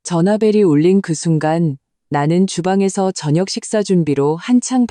전화벨이 울린 그 순간 나는 주방에서 저녁 식사 준비로 한창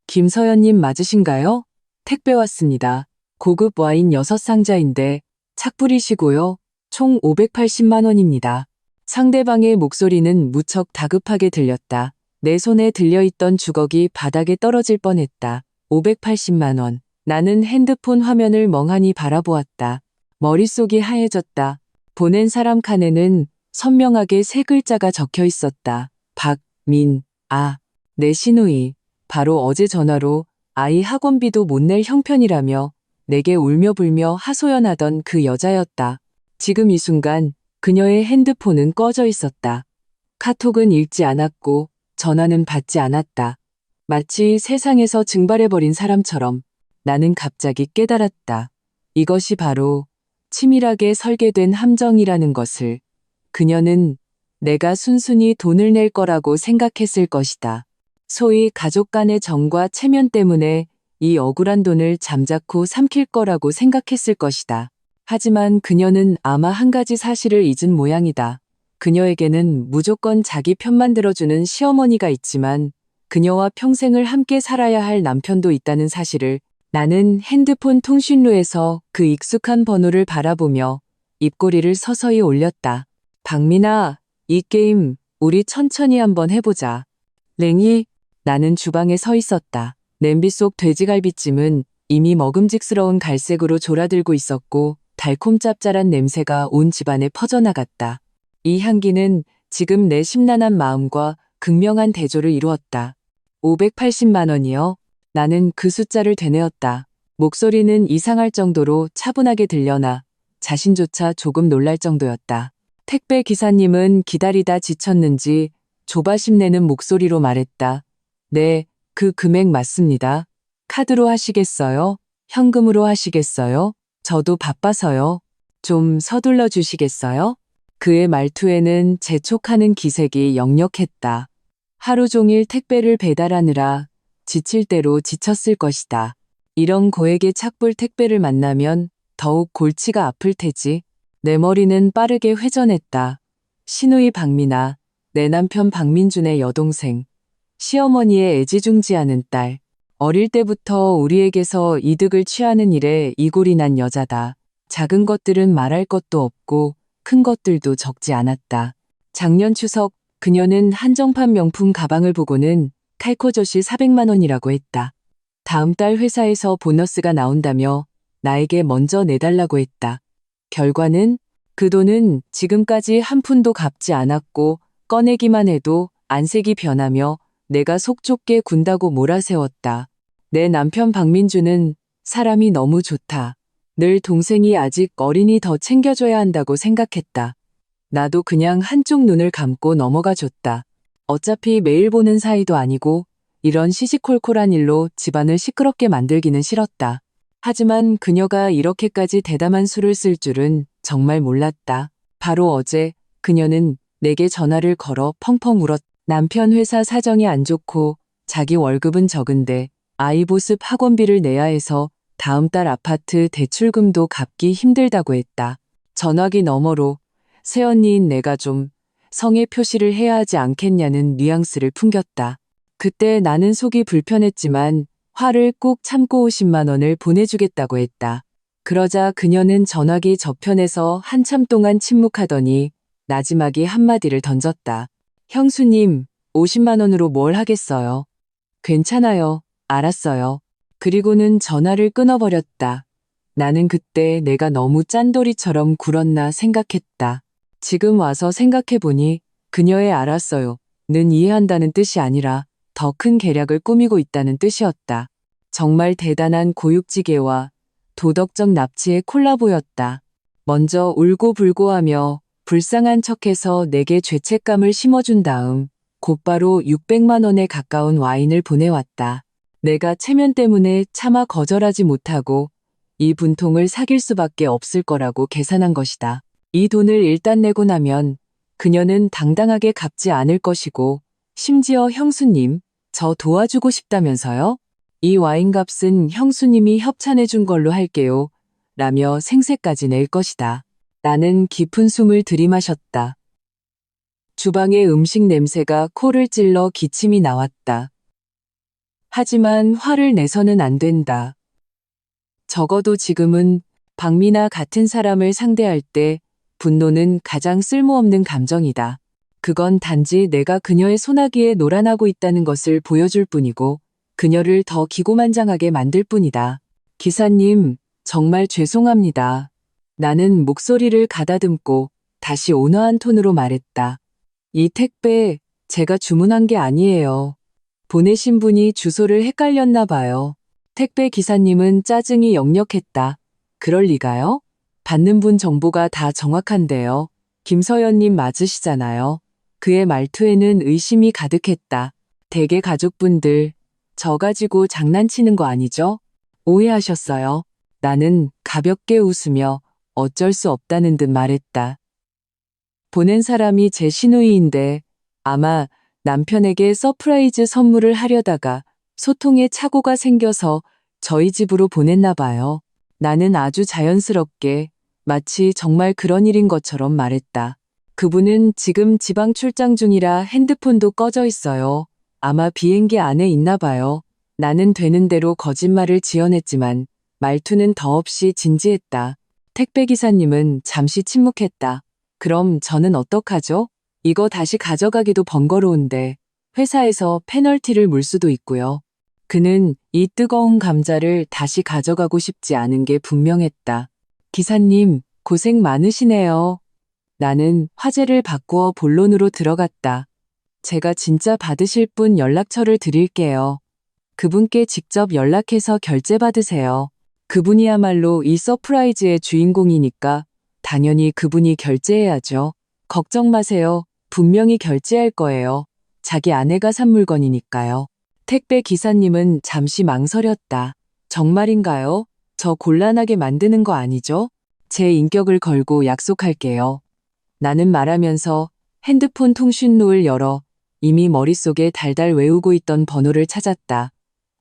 김서연님 맞으신가요? 택배 왔습니다. 고급 와인 6상자인데 착 뿌리시고요. 총 580만 원입니다. 상대방의 목소리는 무척 다급하게 들렸다. 내 손에 들려있던 주걱이 바닥에 떨어질 뻔했다. 580만 원. 나는 핸드폰 화면을 멍하니 바라보았다. 머릿속이 하얘졌다. 보낸 사람 칸에는 선명하게 세 글자가 적혀 있었다. 박민아. 내 시누이. 바로 어제 전화로 아이 학원비도 못 낼 형편이라며 내게 울며불며 하소연하던 그 여자였다. 지금 이 순간 그녀의 핸드폰은 꺼져 있었다. 카톡은 읽지 않았고 전화는 받지 않았다. 마치 세상에서 증발해버린 사람처럼 나는 갑자기 깨달았다. 이것이 바로 치밀하게 설계된 함정이라는 것을. 그녀는 내가 순순히 돈을 낼 거라고 생각했을 것이다. 소위 가족 간의 정과 체면 때문에 이 억울한 돈을 잠자코 삼킬 거라고 생각했을 것이다. 하지만 그녀는 아마 한 가지 사실을 잊은 모양이다. 그녀에게는 무조건 자기 편만 들어주는 시어머니가 있지만 그녀와 평생을 함께 살아야 할 남편도 있다는 사실을. 나는 핸드폰 통신루에서 그 익숙한 번호를 바라보며 입꼬리를 서서히 올렸다. 박민아, 이 게임 우리 천천히 한번 해보자. 랭이. 나는 주방에 서 있었다. 냄비 속 돼지갈비찜은 이미 먹음직스러운 갈색으로 졸아들고 있었고 달콤 짭짤한 냄새가 온 집안에 퍼져나갔다. 이 향기는 지금 내 심란한 마음과 극명한 대조를 이루었다. 580만 원이요? 나는 그 숫자를 되뇌었다. 목소리는 이상할 정도로 차분하게 들려나 자신조차 조금 놀랄 정도였다. 택배 기사님은 기다리다 지쳤는지 조바심 내는 목소리로 말했다. 네, 그 금액 맞습니다. 카드로 하시겠어요? 현금으로 하시겠어요? 저도 바빠서요. 좀 서둘러 주시겠어요? 그의 말투에는 재촉하는 기색이 역력했다. 하루 종일 택배를 배달하느라 지칠 대로 지쳤을 것이다. 이런 고액의 착불 택배를 만나면 더욱 골치가 아플 테지. 내 머리는 빠르게 회전했다. 시누이 박민아, 내 남편 박민준의 여동생. 시어머니의 애지중지하는 딸. 어릴 때부터 우리에게서 이득을 취하는 일에 이골이 난 여자다. 작은 것들은 말할 것도 없고 큰 것들도 적지 않았다. 작년 추석 그녀는 한정판 명품 가방을 보고는 칼코젓이 400만 원이라고 했다. 다음 달 회사에서 보너스가 나온다며 나에게 먼저 내달라고 했다. 결과는 그 돈은 지금까지 한 푼도 갚지 않았고 꺼내기만 해도 안색이 변하며 내가 속 좁게 군다고 몰아세웠다. 내 남편 박민주는 사람이 너무 좋다. 늘 동생이 아직 어리니 더 챙겨줘야 한다고 생각했다. 나도 그냥 한쪽 눈을 감고 넘어가 줬다. 어차피 매일 보는 사이도 아니고 이런 시시콜콜한 일로 집안을 시끄럽게 만들기는 싫었다. 하지만 그녀가 이렇게까지 대담한 수를 쓸 줄은 정말 몰랐다. 바로 어제 그녀는 내게 전화를 걸어 펑펑 울었다. 남편 회사 사정이 안 좋고 자기 월급은 적은데 아이 보습 학원비를 내야 해서 다음 달 아파트 대출금도 갚기 힘들다고 했다. 전화기 너머로 새언니인 내가 좀 성의 표시를 해야 하지 않겠냐는 뉘앙스를 풍겼다. 그때 나는 속이 불편했지만 화를 꾹 참고 50만 원을 보내주겠다고 했다. 그러자 그녀는 전화기 저편에서 한참 동안 침묵하더니 나지막이 한마디를 던졌다. 형수님, 50만 원으로 뭘 하겠어요? 괜찮아요. 알았어요. 그리고는 전화를 끊어버렸다. 나는 그때 내가 너무 짠돌이처럼 굴었나 생각했다. 지금 와서 생각해보니 그녀의 알았어요. 는 이해한다는 뜻이 아니라 더 큰 계략을 꾸미고 있다는 뜻이었다. 정말 대단한 고육지계와 도덕적 납치의 콜라보였다. 먼저 울고불고하며 불쌍한 척해서 내게 죄책감을 심어준 다음 곧바로 600만 원에 가까운 와인을 보내왔다. 내가 체면 때문에 차마 거절하지 못하고 이 분통을 사귈 수밖에 없을 거라고 계산한 것이다. 이 돈을 일단 내고 나면 그녀는 당당하게 갚지 않을 것이고 심지어 형수님, 저 도와주고 싶다면서요? 이 와인값은 형수님이 협찬해 준 걸로 할게요. 라며 생색까지 낼 것이다. 나는 깊은 숨을 들이마셨다. 주방의 음식 냄새가 코를 찔러 기침이 나왔다. 하지만 화를 내서는 안 된다. 적어도 지금은 박미나 같은 사람을 상대할 때 분노는 가장 쓸모없는 감정이다. 그건 단지 내가 그녀의 소나기에 놀아나고 있다는 것을 보여줄 뿐이고 그녀를 더 기고만장하게 만들 뿐이다. 기사님, 정말 죄송합니다. 나는 목소리를 가다듬고 다시 온화한 톤으로 말했다. 이 택배 제가 주문한 게 아니에요. 보내신 분이 주소를 헷갈렸나 봐요. 택배 기사님은 짜증이 역력했다. 그럴 리가요? 받는 분 정보가 다 정확한데요. 김서연님 맞으시잖아요. 그의 말투에는 의심이 가득했다. 대개 가족분들, 저 가지고 장난치는 거 아니죠? 오해하셨어요. 나는 가볍게 웃으며 어쩔 수 없다는 듯 말했다. 보낸 사람이 제 시누이인데 아마 남편에게 서프라이즈 선물을 하려다가 소통에 착오가 생겨서 저희 집으로 보냈나 봐요. 나는 아주 자연스럽게 마치 정말 그런 일인 것처럼 말했다. 그분은 지금 지방 출장 중이라 핸드폰도 꺼져 있어요. 아마 비행기 안에 있나 봐요. 나는 되는 대로 거짓말을 지어냈지만 말투는 더없이 진지했다. 택배기사님은 잠시 침묵했다. 그럼 저는 어떡하죠? 이거 다시 가져가기도 번거로운데 회사에서 페널티를 물 수도 있고요. 그는 이 뜨거운 감자를 다시 가져가고 싶지 않은 게 분명했다. 기사님, 고생 많으시네요. 나는 화제를 바꾸어 본론으로 들어갔다. 제가 진짜 받으실 분 연락처를 드릴게요. 그분께 직접 연락해서 결제받으세요. 그분이야말로 이 서프라이즈의 주인공이니까 당연히 그분이 결제해야죠. 걱정 마세요. 분명히 결제할 거예요. 자기 아내가 산 물건이니까요. 택배 기사님은 잠시 망설였다. 정말인가요? 저 곤란하게 만드는 거 아니죠? 제 인격을 걸고 약속할게요. 나는 말하면서 핸드폰 통신錄을 열어 이미 머릿속에 달달 외우고 있던 번호를 찾았다.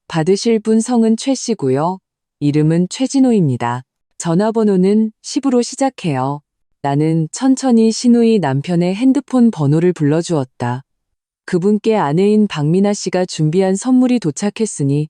받으실 분 성은 최 씨고요. 이름은 최진호입니다. 전화번호는 10으로 시작해요. 나는 천천히 시누이 남편의 핸드폰 번호를 불러주었다. 그분께 아내인 박미나 씨가 준비한 선물이 도착했으니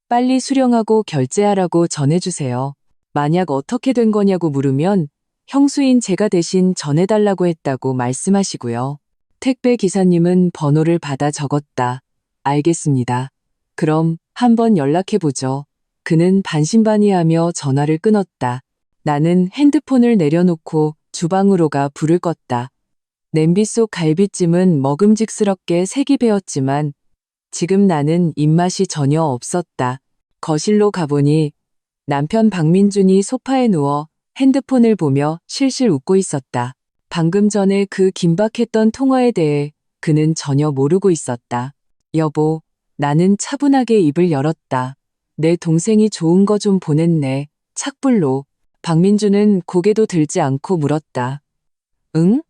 빨리 수령하고 결제하라고 전해주세요. 만약 어떻게 된 거냐고 물으면 형수인 제가 대신 전해달라고 했다고 말씀하시고요. 택배 기사님은 번호를 받아 적었다. 알겠습니다. 그럼 한번 연락해보죠. 그는 반신반의하며 전화를 끊었다. 나는 핸드폰을 내려놓고 주방으로 가 불을 껐다. 냄비 속 갈비찜은 먹음직스럽게 색이 배었지만 지금 나는 입맛이 전혀 없었다. 거실로 가보니 남편 박민준이 소파에 누워 핸드폰을 보며 실실 웃고 있었다. 방금 전에 그 긴박했던 통화에 대해 그는 전혀 모르고 있었다. 여보, 나는 차분하게 입을 열었다. 내 동생이 좋은 거 좀 보냈네. 착불로. 박민준은 고개도 들지 않고 물었다. 응?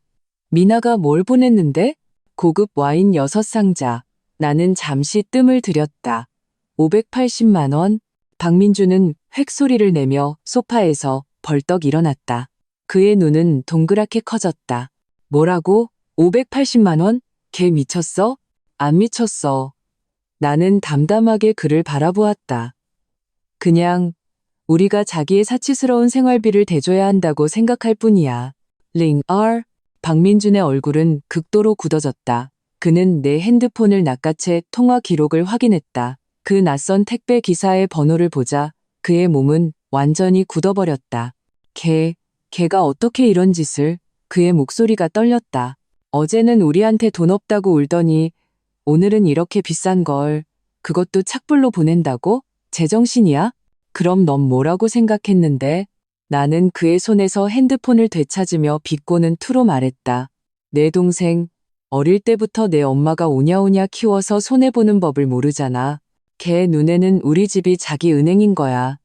미나가 뭘 보냈는데? 고급 와인 6상자. 나는 잠시 뜸을 들였다. 580만 원? 박민준은 획 소리를 내며 소파에서 벌떡 일어났다. 그의 눈은 동그랗게 커졌다. 뭐라고? 580만 원? 걔 미쳤어? 안 미쳤어. 나는 담담하게 그를 바라보았다. 그냥 우리가 자기의 사치스러운 생활비를 대줘야 한다고 생각할 뿐이야. 링 R. 박민준의 얼굴은 극도로 굳어졌다. 그는 내 핸드폰을 낚아채 통화 기록을 확인했다. 그 낯선 택배 기사의 번호를 보자 그의 몸은 완전히 굳어버렸다. 걔가 어떻게 이런 짓을? 그의 목소리가 떨렸다. 어제는 우리한테 돈 없다고 울더니 오늘은 이렇게 비싼 걸, 그것도 착불로 보낸다고? 제정신이야? 그럼 넌 뭐라고 생각했는데? 나는 그의 손에서 핸드폰을 되찾으며 비꼬는 투로 말했다. 내 동생, 어릴 때부터 내 엄마가 오냐오냐 키워서 손해보는 법을 모르잖아. 걔 눈에는 우리 집이 자기 은행인 거야.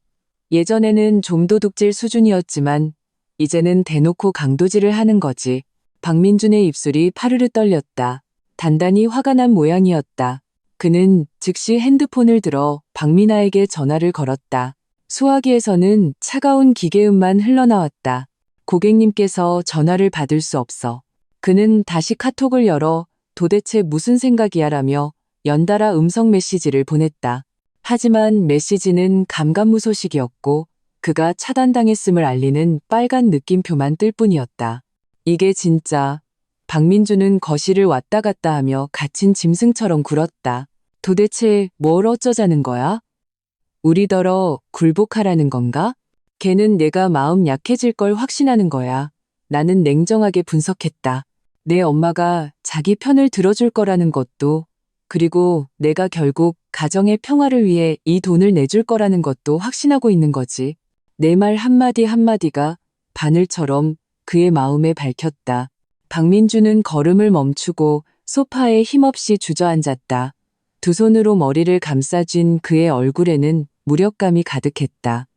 예전에는 좀 도둑질 수준이었지만 이제는 대놓고 강도질을 하는 거지. 박민준의 입술이 파르르 떨렸다. 단단히 화가 난 모양이었다. 그는 즉시 핸드폰을 들어 박미나에게 전화를 걸었다. 수화기에서는 차가운 기계음만 흘러나왔다. 고객님께서 전화를 받을 수 없어. 그는 다시 카톡을 열어 도대체 무슨 생각이야 라며 연달아 음성 메시지를 보냈다. 하지만 메시지는 감감무소식이었고 그가 차단당했음을 알리는 빨간 느낌표만 뜰 뿐이었다. 이게 진짜. 박민주는 거실을 왔다 갔다 하며 갇힌 짐승처럼 굴었다. 도대체 뭘 어쩌자는 거야? 우리더러 굴복하라는 건가? 걔는 내가 마음 약해질 걸 확신하는 거야. 나는 냉정하게 분석했다. 내 엄마가 자기 편을 들어줄 거라는 것도, 그리고 내가 결국 가정의 평화를 위해 이 돈을 내줄 거라는 것도 확신하고 있는 거지. 내 말 한마디 한마디가 바늘처럼 그의 마음에 밝혔다. 박민주는 걸음을 멈추고 소파에 힘없이 주저앉았다. 두 손으로 머리를 감싸쥔 그의 얼굴에는 무력감이 가득했다.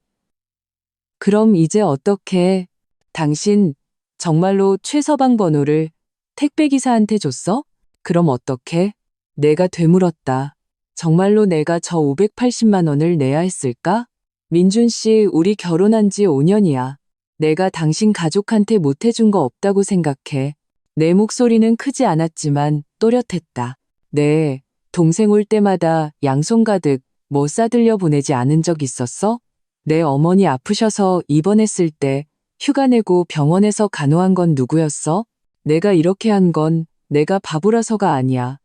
그럼 이제 어떻게? 당신 정말로 최서방 번호를 택배기사한테 줬어? 그럼 어떻게? 내가 되물었다. 정말로 내가 저 580만 원을 내야 했을까? 민준 씨, 우리 결혼한 지 5년이야. 내가 당신 가족한테 못해준 거 없다고 생각해. 내 목소리는 크지 않았지만 또렷했다. 네, 동생 올 때마다 양손 가득 뭐 싸들려 보내지 않은 적 있었어? 내 어머니 아프셔서 입원했을 때 휴가 내고 병원에서 간호한 건 누구였어? 내가 이렇게 한 건 내가 바보라서가 아니야.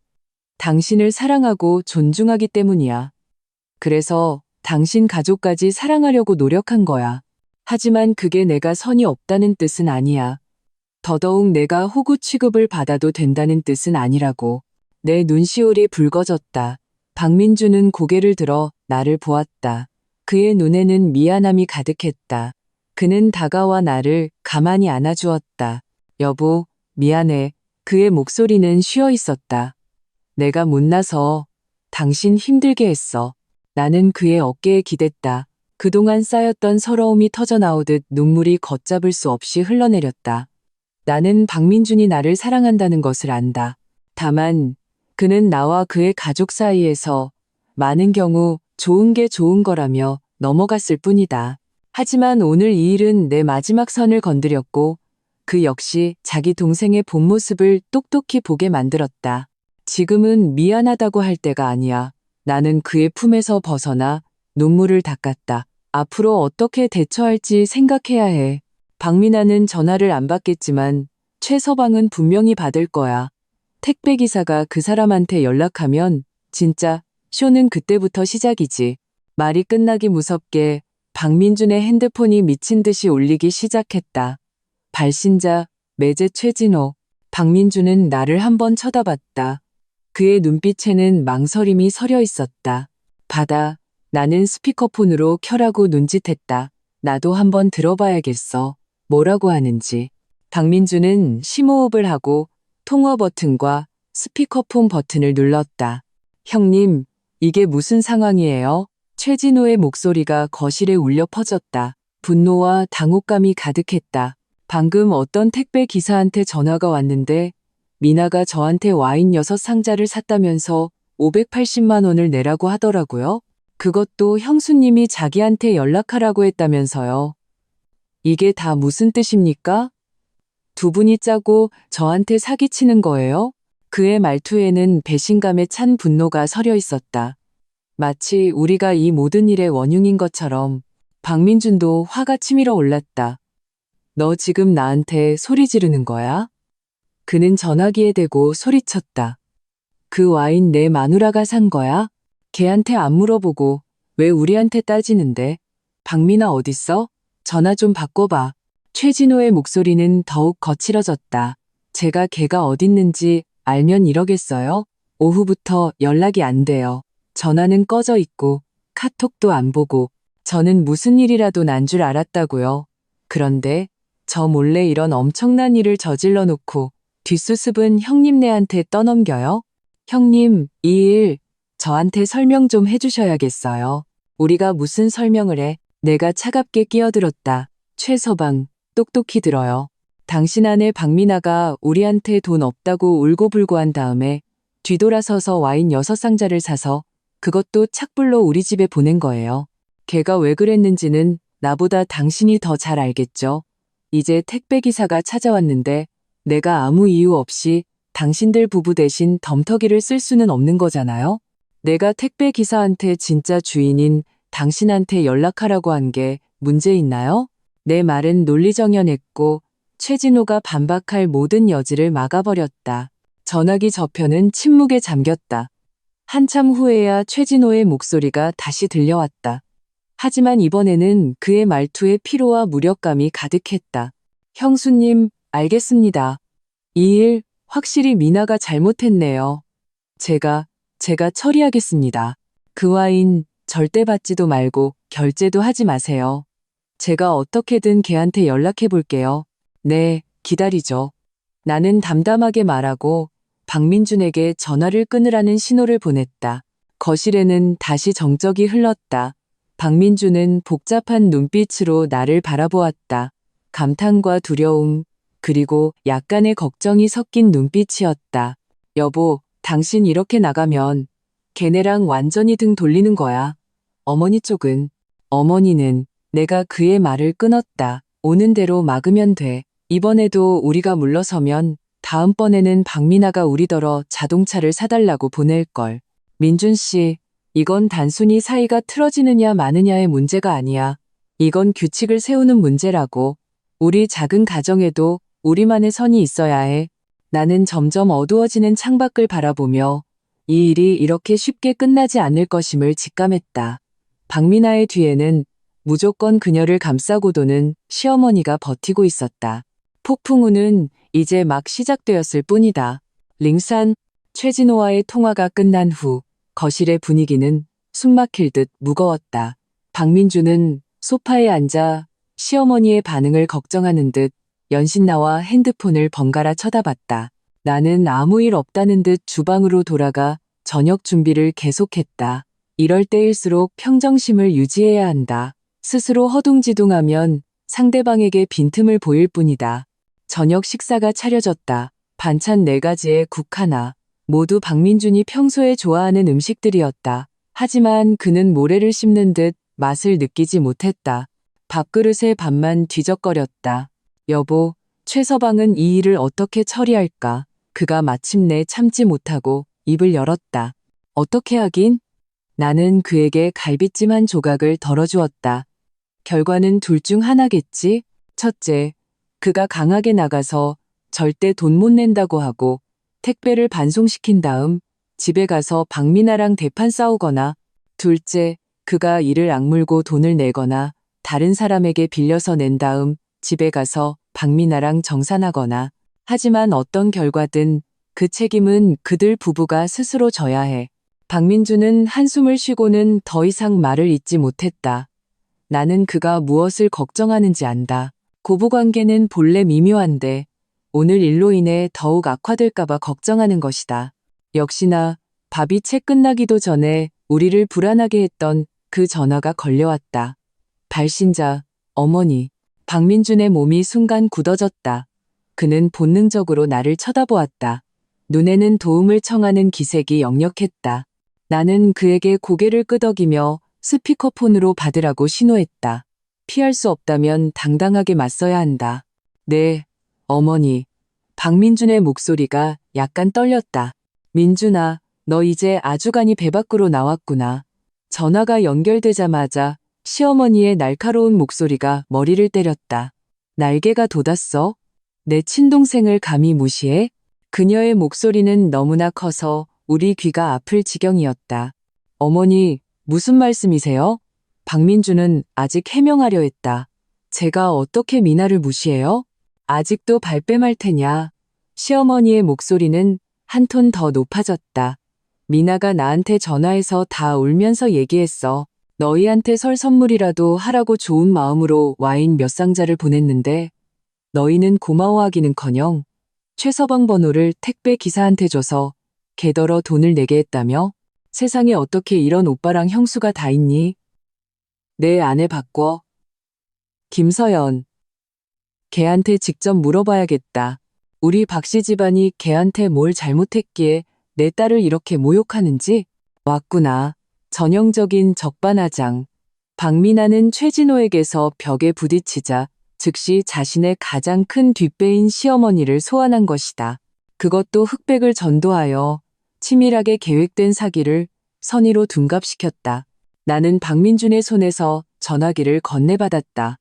당신을 사랑하고 존중하기 때문이야. 그래서 당신 가족까지 사랑하려고 노력한 거야. 하지만 그게 내가 선이 없다는 뜻은 아니야. 더더욱 내가 호구 취급을 받아도 된다는 뜻은 아니라고. 내 눈시울이 붉어졌다. 박민주는 고개를 들어 나를 보았다. 그의 눈에는 미안함이 가득했다. 그는 다가와 나를 가만히 안아주었다. 여보, 미안해. 그의 목소리는 쉬어 있었다. 내가 못나서 당신 힘들게 했어. 나는 그의 어깨에 기댔다. 그동안 쌓였던 서러움이 터져나오듯 눈물이 걷잡을 수 없이 흘러내렸다. 나는 박민준이 나를 사랑한다는 것을 안다. 다만 그는 나와 그의 가족 사이에서 많은 경우 좋은 게 좋은 거라며 넘어갔을 뿐이다. 하지만 오늘 이 일은 내 마지막 선을 건드렸고 그 역시 자기 동생의 본 모습을 똑똑히 보게 만들었다. 지금은 미안하다고 할 때가 아니야. 나는 그의 품에서 벗어나 눈물을 닦았다. 앞으로 어떻게 대처할지 생각해야 해. 박민아는 전화를 안 받겠지만 최서방은 분명히 받을 거야. 택배기사가 그 사람한테 연락하면 진짜 쇼는 그때부터 시작이지. 말이 끝나기 무섭게 박민준의 핸드폰이 미친 듯이 울리기 시작했다. 발신자 매제 최진호. 박민준은 나를 한번 쳐다봤다. 그의 눈빛에는 망설임이 서려 있었다. 받아. 나는 스피커폰으로 켜라고 눈짓했다. 나도 한번 들어봐야겠어. 뭐라고 하는지. 박민준은 심호흡을 하고 통화 버튼과 스피커폰 버튼을 눌렀다. 형님, 이게 무슨 상황이에요? 최진호의 목소리가 거실에 울려 퍼졌다. 분노와 당혹감이 가득했다. 방금 어떤 택배 기사한테 전화가 왔는데 미나가 저한테 와인 6상자를 샀다면서 580만 원을 내라고 하더라고요. 그것도 형수님이 자기한테 연락하라고 했다면서요. 이게 다 무슨 뜻입니까? 두 분이 짜고 저한테 사기치는 거예요? 그의 말투에는 배신감에 찬 분노가 서려 있었다. 마치 우리가 이 모든 일의 원흉인 것처럼. 박민준도 화가 치밀어 올랐다. 너 지금 나한테 소리 지르는 거야? 그는 전화기에 대고 소리쳤다. 그 와인 내 마누라가 산 거야? 걔한테 안 물어보고 왜 우리한테 따지는데? 박민아 어딨어? 전화 좀 바꿔봐. 최진호의 목소리는 더욱 거칠어졌다. 제가 걔가 어딨는지 알면 이러겠어요? 오후부터 연락이 안 돼요. 전화는 꺼져 있고 카톡도 안 보고 저는 무슨 일이라도 난 줄 알았다고요. 그런데 저 몰래 이런 엄청난 일을 저질러 놓고 뒷수습은 형님네한테 떠넘겨요? 형님, 이 일 저한테 설명 좀 해주셔야겠어요. 우리가 무슨 설명을 해? 내가 차갑게 끼어들었다. 최서방, 똑똑히 들어요. 당신 아내 박민아가 우리한테 돈 없다고 울고불고 한 다음에 뒤돌아서서 와인 6상자를 사서 그것도 착불로 우리 집에 보낸 거예요. 걔가 왜 그랬는지는 나보다 당신이 더 잘 알겠죠. 이제 택배기사가 찾아왔는데 내가 아무 이유 없이 당신들 부부 대신 덤터기를 쓸 수는 없는 거잖아요? 내가 택배 기사한테 진짜 주인인 당신한테 연락하라고 한 게 문제 있나요? 내 말은 논리정연했고 최진호가 반박할 모든 여지를 막아버렸다. 전화기 저편은 침묵에 잠겼다. 한참 후에야 최진호의 목소리가 다시 들려왔다. 하지만 이번에는 그의 말투에 피로와 무력감이 가득했다. 형수님, 알겠습니다. 이 일 확실히 미나가 잘못했네요. 제가 처리하겠습니다. 그 와인 절대 받지도 말고 결제도 하지 마세요. 제가 어떻게든 걔한테 연락해 볼게요. 네, 기다리죠. 나는 담담하게 말하고 박민준에게 전화를 끊으라는 신호를 보냈다. 거실에는 다시 정적이 흘렀다. 박민준은 복잡한 눈빛으로 나를 바라보았다. 감탄과 두려움, 그리고 약간의 걱정이 섞인 눈빛이었다. 여보, 당신 이렇게 나가면 걔네랑 완전히 등 돌리는 거야. 어머니 쪽은. 어머니는 내가 그의 말을 끊었다. 오는 대로 막으면 돼. 이번에도 우리가 물러서면 다음번에는 박미나가 우리더러 자동차를 사달라고 보낼걸. 민준 씨, 이건 단순히 사이가 틀어지느냐 마느냐의 문제가 아니야. 이건 규칙을 세우는 문제라고. 우리 작은 가정에도 우리만의 선이 있어야 해. 나는 점점 어두워지는 창밖을 바라보며 이 일이 이렇게 쉽게 끝나지 않을 것임을 직감했다. 박미나의 뒤에는 무조건 그녀를 감싸고 도는 시어머니가 버티고 있었다. 폭풍우는 이제 막 시작되었을 뿐이다. 링산, 최진호와의 통화가 끝난 후 거실의 분위기는 숨막힐 듯 무거웠다. 박민주는 소파에 앉아 시어머니의 반응을 걱정하는 듯 연신나와 핸드폰을 번갈아 쳐다봤다. 나는 아무 일 없다는 듯 주방으로 돌아가 저녁 준비를 계속했다. 이럴 때일수록 평정심을 유지해야 한다. 스스로 허둥지둥하면 상대방에게 빈틈을 보일 뿐이다. 저녁 식사가 차려졌다. 반찬 4가지에 국 하나. 모두 박민준이 평소에 좋아하는 음식들이었다. 하지만 그는 모래를 씹는 듯 맛을 느끼지 못했다. 밥그릇에 밥만 뒤적거렸다. 여보, 최서방은 이 일을 어떻게 처리할까? 그가 마침내 참지 못하고 입을 열었다. 어떻게 하긴? 나는 그에게 갈비찜 한 조각을 덜어주었다. 결과는 둘 중 하나겠지? 첫째, 그가 강하게 나가서 절대 돈 못 낸다고 하고 택배를 반송시킨 다음 집에 가서 박미나랑 대판 싸우거나, 둘째, 그가 이를 악물고 돈을 내거나 다른 사람에게 빌려서 낸 다음 집에 가서 박미나랑 정산하거나. 하지만 어떤 결과든 그 책임은 그들 부부가 스스로 져야 해. 박민주는 한숨을 쉬고는 더 이상 말을 잇지 못했다. 나는 그가 무엇을 걱정하는지 안다. 고부관계는 본래 미묘한데 오늘 일로 인해 더욱 악화될까봐 걱정하는 것이다. 역시나 밥이 채 끝나기도 전에 우리를 불안하게 했던 그 전화가 걸려왔다. 발신자, 어머니. 박민준의 몸이 순간 굳어졌다. 그는 본능적으로 나를 쳐다보았다. 눈에는 도움을 청하는 기색이 역력했다. 나는 그에게 고개를 끄덕이며 스피커폰으로 받으라고 신호했다. 피할 수 없다면 당당하게 맞서야 한다. 네, 어머니. 박민준의 목소리가 약간 떨렸다. 민준아, 너 이제 아주간이 배 밖으로 나왔구나. 전화가 연결되자마자 시어머니의 날카로운 목소리가 머리를 때렸다. 날개가 돋았어? 내 친동생을 감히 무시해? 그녀의 목소리는 너무나 커서 우리 귀가 아플 지경이었다. 어머니, 무슨 말씀이세요? 박민주는 아직 해명하려 했다. 제가 어떻게 미나를 무시해요? 아직도 발뺌할 테냐? 시어머니의 목소리는 한 톤 더 높아졌다. 미나가 나한테 전화해서 다 울면서 얘기했어. 너희한테 설 선물이라도 하라고 좋은 마음으로 와인 몇 상자를 보냈는데 너희는 고마워하기는커녕 최서방 번호를 택배 기사한테 줘서 걔더러 돈을 내게 했다며? 세상에 어떻게 이런 오빠랑 형수가 다 있니? 내 아내 바꿔. 김서연. 걔한테 직접 물어봐야겠다. 우리 박씨 집안이 걔한테 뭘 잘못했기에 내 딸을 이렇게 모욕하는지? 왔구나. 전형적인 적반하장. 박미나는 최진호에게서 벽에 부딪히자 즉시 자신의 가장 큰 뒷배인 시어머니를 소환한 것이다. 그것도 흑백을 전도하여 치밀하게 계획된 사기를 선의로 둔갑시켰다. 나는 박민준의 손에서 전화기를 건네받았다.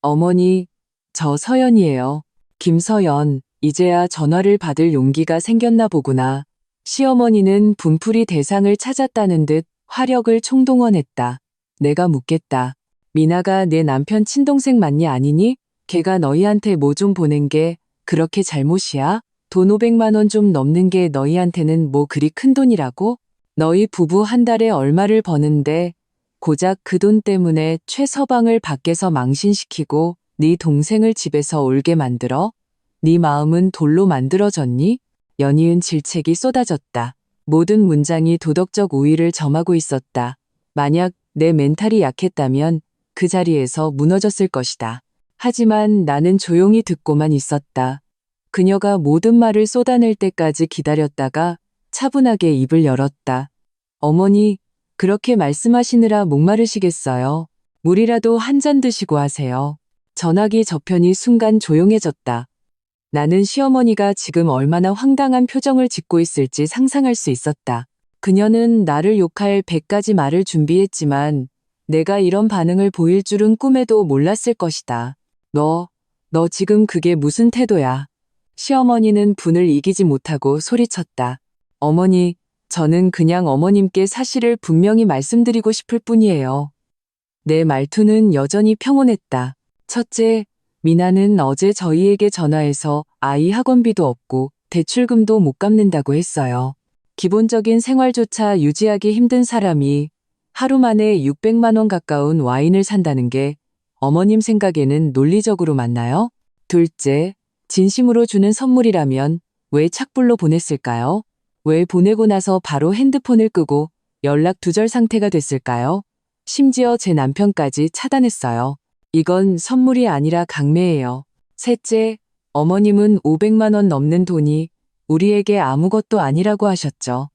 어머니, 저 서연이에요. 김서연, 이제야 전화를 받을 용기가 생겼나 보구나. 시어머니는 분풀이 대상을 찾았다는 듯 화력을 총동원했다. 내가 묻겠다. 미나가 내 남편 친동생 맞니 아니니? 걔가 너희한테 뭐 좀 보낸 게 그렇게 잘못이야? 돈 500만 원 좀 넘는 게 너희한테는 뭐 그리 큰 돈이라고? 너희 부부 한 달에 얼마를 버는데 고작 그 돈 때문에 최서방을 밖에서 망신시키고 네 동생을 집에서 울게 만들어? 네 마음은 돌로 만들어졌니? 연이은 질책이 쏟아졌다. 모든 문장이 도덕적 우위를 점하고 있었다. 만약 내 멘탈이 약했다면 그 자리에서 무너졌을 것이다. 하지만 나는 조용히 듣고만 있었다. 그녀가 모든 말을 쏟아낼 때까지 기다렸다가 차분하게 입을 열었다. 어머니, 그렇게 말씀하시느라 목마르시겠어요. 물이라도 한 잔 드시고 하세요. 전화기 저편이 순간 조용해졌다. 나는 시어머니가 지금 얼마나 황당한 표정을 짓고 있을지 상상할 수 있었다. 그녀는 나를 욕할 100가지 말을 준비했지만 내가 이런 반응을 보일 줄은 꿈에도 몰랐을 것이다. 너 지금 그게 무슨 태도야? 시어머니는 분을 이기지 못하고 소리쳤다. 어머니, 저는 그냥 어머님께 사실을 분명히 말씀드리고 싶을 뿐이에요. 내 말투는 여전히 평온했다. 첫째, 미나는 어제 저희에게 전화해서 아이 학원비도 없고 대출금도 못 갚는다고 했어요. 기본적인 생활조차 유지하기 힘든 사람이 하루 만에 600만 원 가까운 와인을 산다는 게 어머님 생각에는 논리적으로 맞나요? 둘째, 진심으로 주는 선물이라면 왜 착불로 보냈을까요? 왜 보내고 나서 바로 핸드폰을 끄고 연락 두절 상태가 됐을까요? 심지어 제 남편까지 차단했어요. 이건 선물이 아니라 강매예요. 셋째, 어머님은 500만 원 넘는 돈이 우리에게 아무것도 아니라고 하셨죠.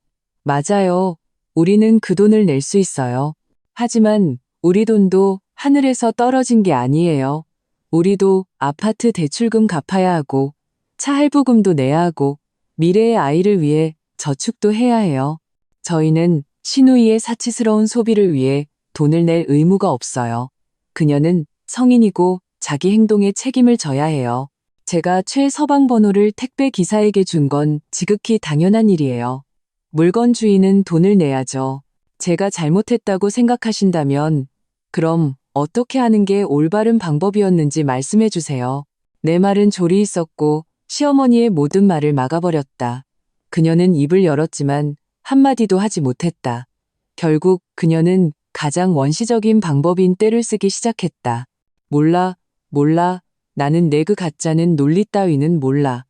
맞아요. 우리는 그 돈을 낼 수 있어요. 하지만 우리 돈도 하늘에서 떨어진 게 아니에요. 우리도 아파트 대출금 갚아야 하고 차 할부금도 내야 하고 미래의 아이를 위해 저축도 해야 해요. 저희는 시누이의 사치스러운 소비를 위해 돈을 낼 의무가 없어요. 그녀는 성인이고 자기 행동에 책임을 져야 해요. 제가 최서방 번호를 택배 기사에게 준 건 지극히 당연한 일이에요. 물건 주인은 돈을 내야죠. 제가 잘못했다고 생각하신다면 그럼 어떻게 하는 게 올바른 방법이었는지 말씀해 주세요. 내 말은 조리 있었고 시어머니의 모든 말을 막아버렸다. 그녀는 입을 열었지만 한마디도 하지 못했다. 결국 그녀는 가장 원시적인 방법인 떼를 쓰기 시작했다. 몰라. 나는 내 그 가짜는 논리 따위는 몰라.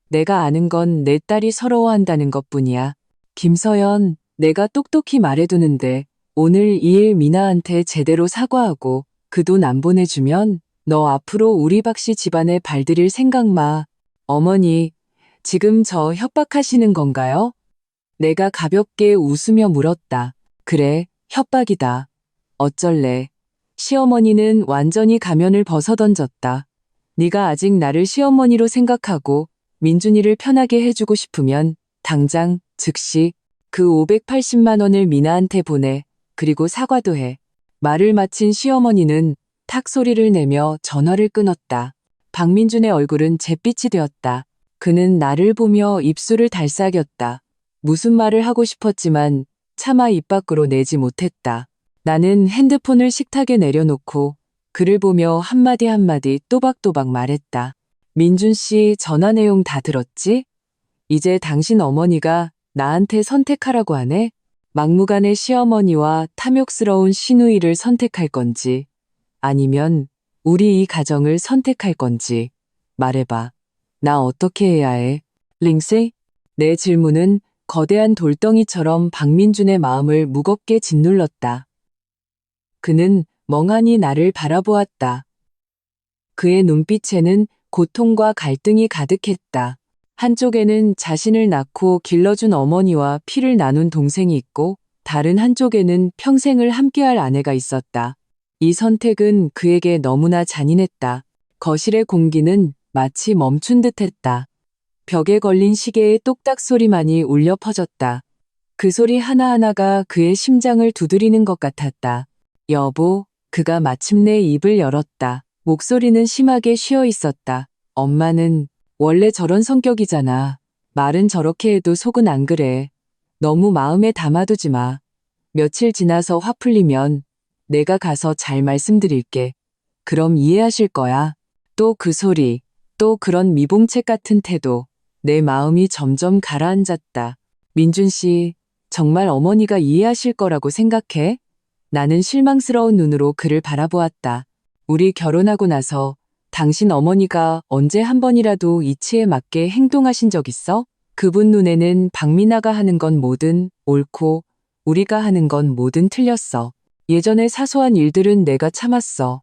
내가 아는 건 내 딸이 서러워한다는 것뿐이야. 김서연, 내가 똑똑히 말해두는데 오늘 이 일 미나한테 제대로 사과하고 그 돈 안 보내주면 너 앞으로 우리 박씨 집안에 발들일 생각 마. 어머니, 지금 저 협박하시는 건가요? 내가 가볍게 웃으며 물었다. 그래, 협박이다. 어쩔래. 시어머니는 완전히 가면을 벗어던졌다. 네가 아직 나를 시어머니로 생각하고 민준이를 편하게 해주고 싶으면 당장 즉시 그 580만 원을 미나한테 보내. 그리고 사과도 해. 말을 마친 시어머니는 탁 소리를 내며 전화를 끊었다. 박민준의 얼굴은 잿빛이 되었다. 그는 나를 보며 입술을 달싹였다. 무슨 말을 하고 싶었지만 차마 입 밖으로 내지 못했다. 나는 핸드폰을 식탁에 내려놓고 그를 보며 한마디 한마디 또박또박 말했다. 민준 씨 전화 내용 다 들었지? 이제 당신 어머니가 나한테 선택하라고 하네? 막무가내 시어머니와 탐욕스러운 시누이를 선택할 건지 아니면 우리 이 가정을 선택할 건지 말해봐. 나 어떻게 해야 해? 링씨? 내 질문은 거대한 돌덩이처럼 박민준의 마음을 무겁게 짓눌렀다. 그는 멍하니 나를 바라보았다. 그의 눈빛에는 고통과 갈등이 가득했다. 한쪽에는 자신을 낳고 길러준 어머니와 피를 나눈 동생이 있고 다른 한쪽에는 평생을 함께할 아내가 있었다. 이 선택은 그에게 너무나 잔인했다. 거실의 공기는 마치 멈춘 듯했다. 벽에 걸린 시계의 똑딱 소리만이 울려 퍼졌다. 그 소리 하나하나가 그의 심장을 두드리는 것 같았다. 여보, 그가 마침내 입을 열었다. 목소리는 심하게 쉬어 있었다. 엄마는 원래 저런 성격이잖아. 말은 저렇게 해도 속은 안 그래. 너무 마음에 담아두지 마. 며칠 지나서 화 풀리면 내가 가서 잘 말씀드릴게. 그럼 이해하실 거야. 또 그 소리, 또 그런 미봉책 같은 태도. 내 마음이 점점 가라앉았다. 민준 씨, 정말 어머니가 이해하실 거라고 생각해? 나는 실망스러운 눈으로 그를 바라보았다. 우리 결혼하고 나서 당신 어머니가 언제 한 번이라도 이치에 맞게 행동하신 적 있어? 그분 눈에는 박미나가 하는 건 뭐든 옳고 우리가 하는 건 뭐든 틀렸어. 예전에 사소한 일들은 내가 참았어.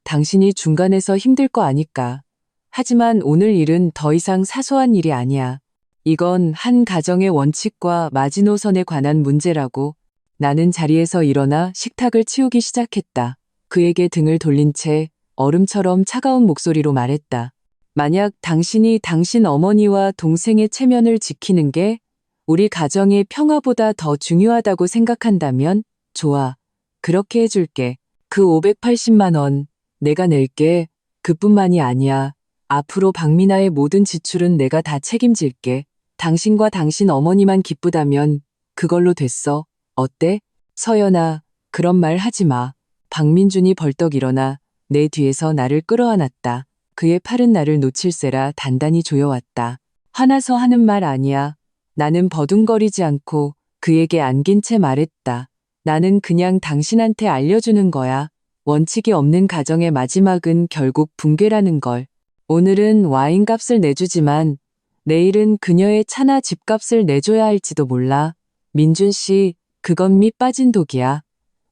당신이 중간에서 힘들 거 아니까. 하지만 오늘 일은 더 이상 사소한 일이 아니야. 이건 한 가정의 원칙과 마지노선에 관한 문제라고. 나는 자리에서 일어나 식탁을 치우기 시작했다. 그에게 등을 돌린 채 얼음처럼 차가운 목소리로 말했다. 만약 당신이 당신 어머니와 동생의 체면을 지키는 게 우리 가정의 평화보다 더 중요하다고 생각한다면 좋아. 그렇게 해줄게. 그 580만 원 내가 낼게. 그뿐만이 아니야. 앞으로 박미나의 모든 지출은 내가 다 책임질게. 당신과 당신 어머니만 기쁘다면 그걸로 됐어. 어때? 서연아, 그런 말 하지 마. 박민준이 벌떡 일어나 내 뒤에서 나를 끌어안았다. 그의 팔은 나를 놓칠세라 단단히 조여왔다. 화나서 하는 말 아니야. 나는 버둥거리지 않고 그에게 안긴 채 말했다. 나는 그냥 당신한테 알려주는 거야. 원칙이 없는 가정의 마지막은 결국 붕괴라는 걸. 오늘은 와인값을 내주지만 내일은 그녀의 차나 집값을 내줘야 할지도 몰라. 민준 씨, 그건 밑 빠진 독이야.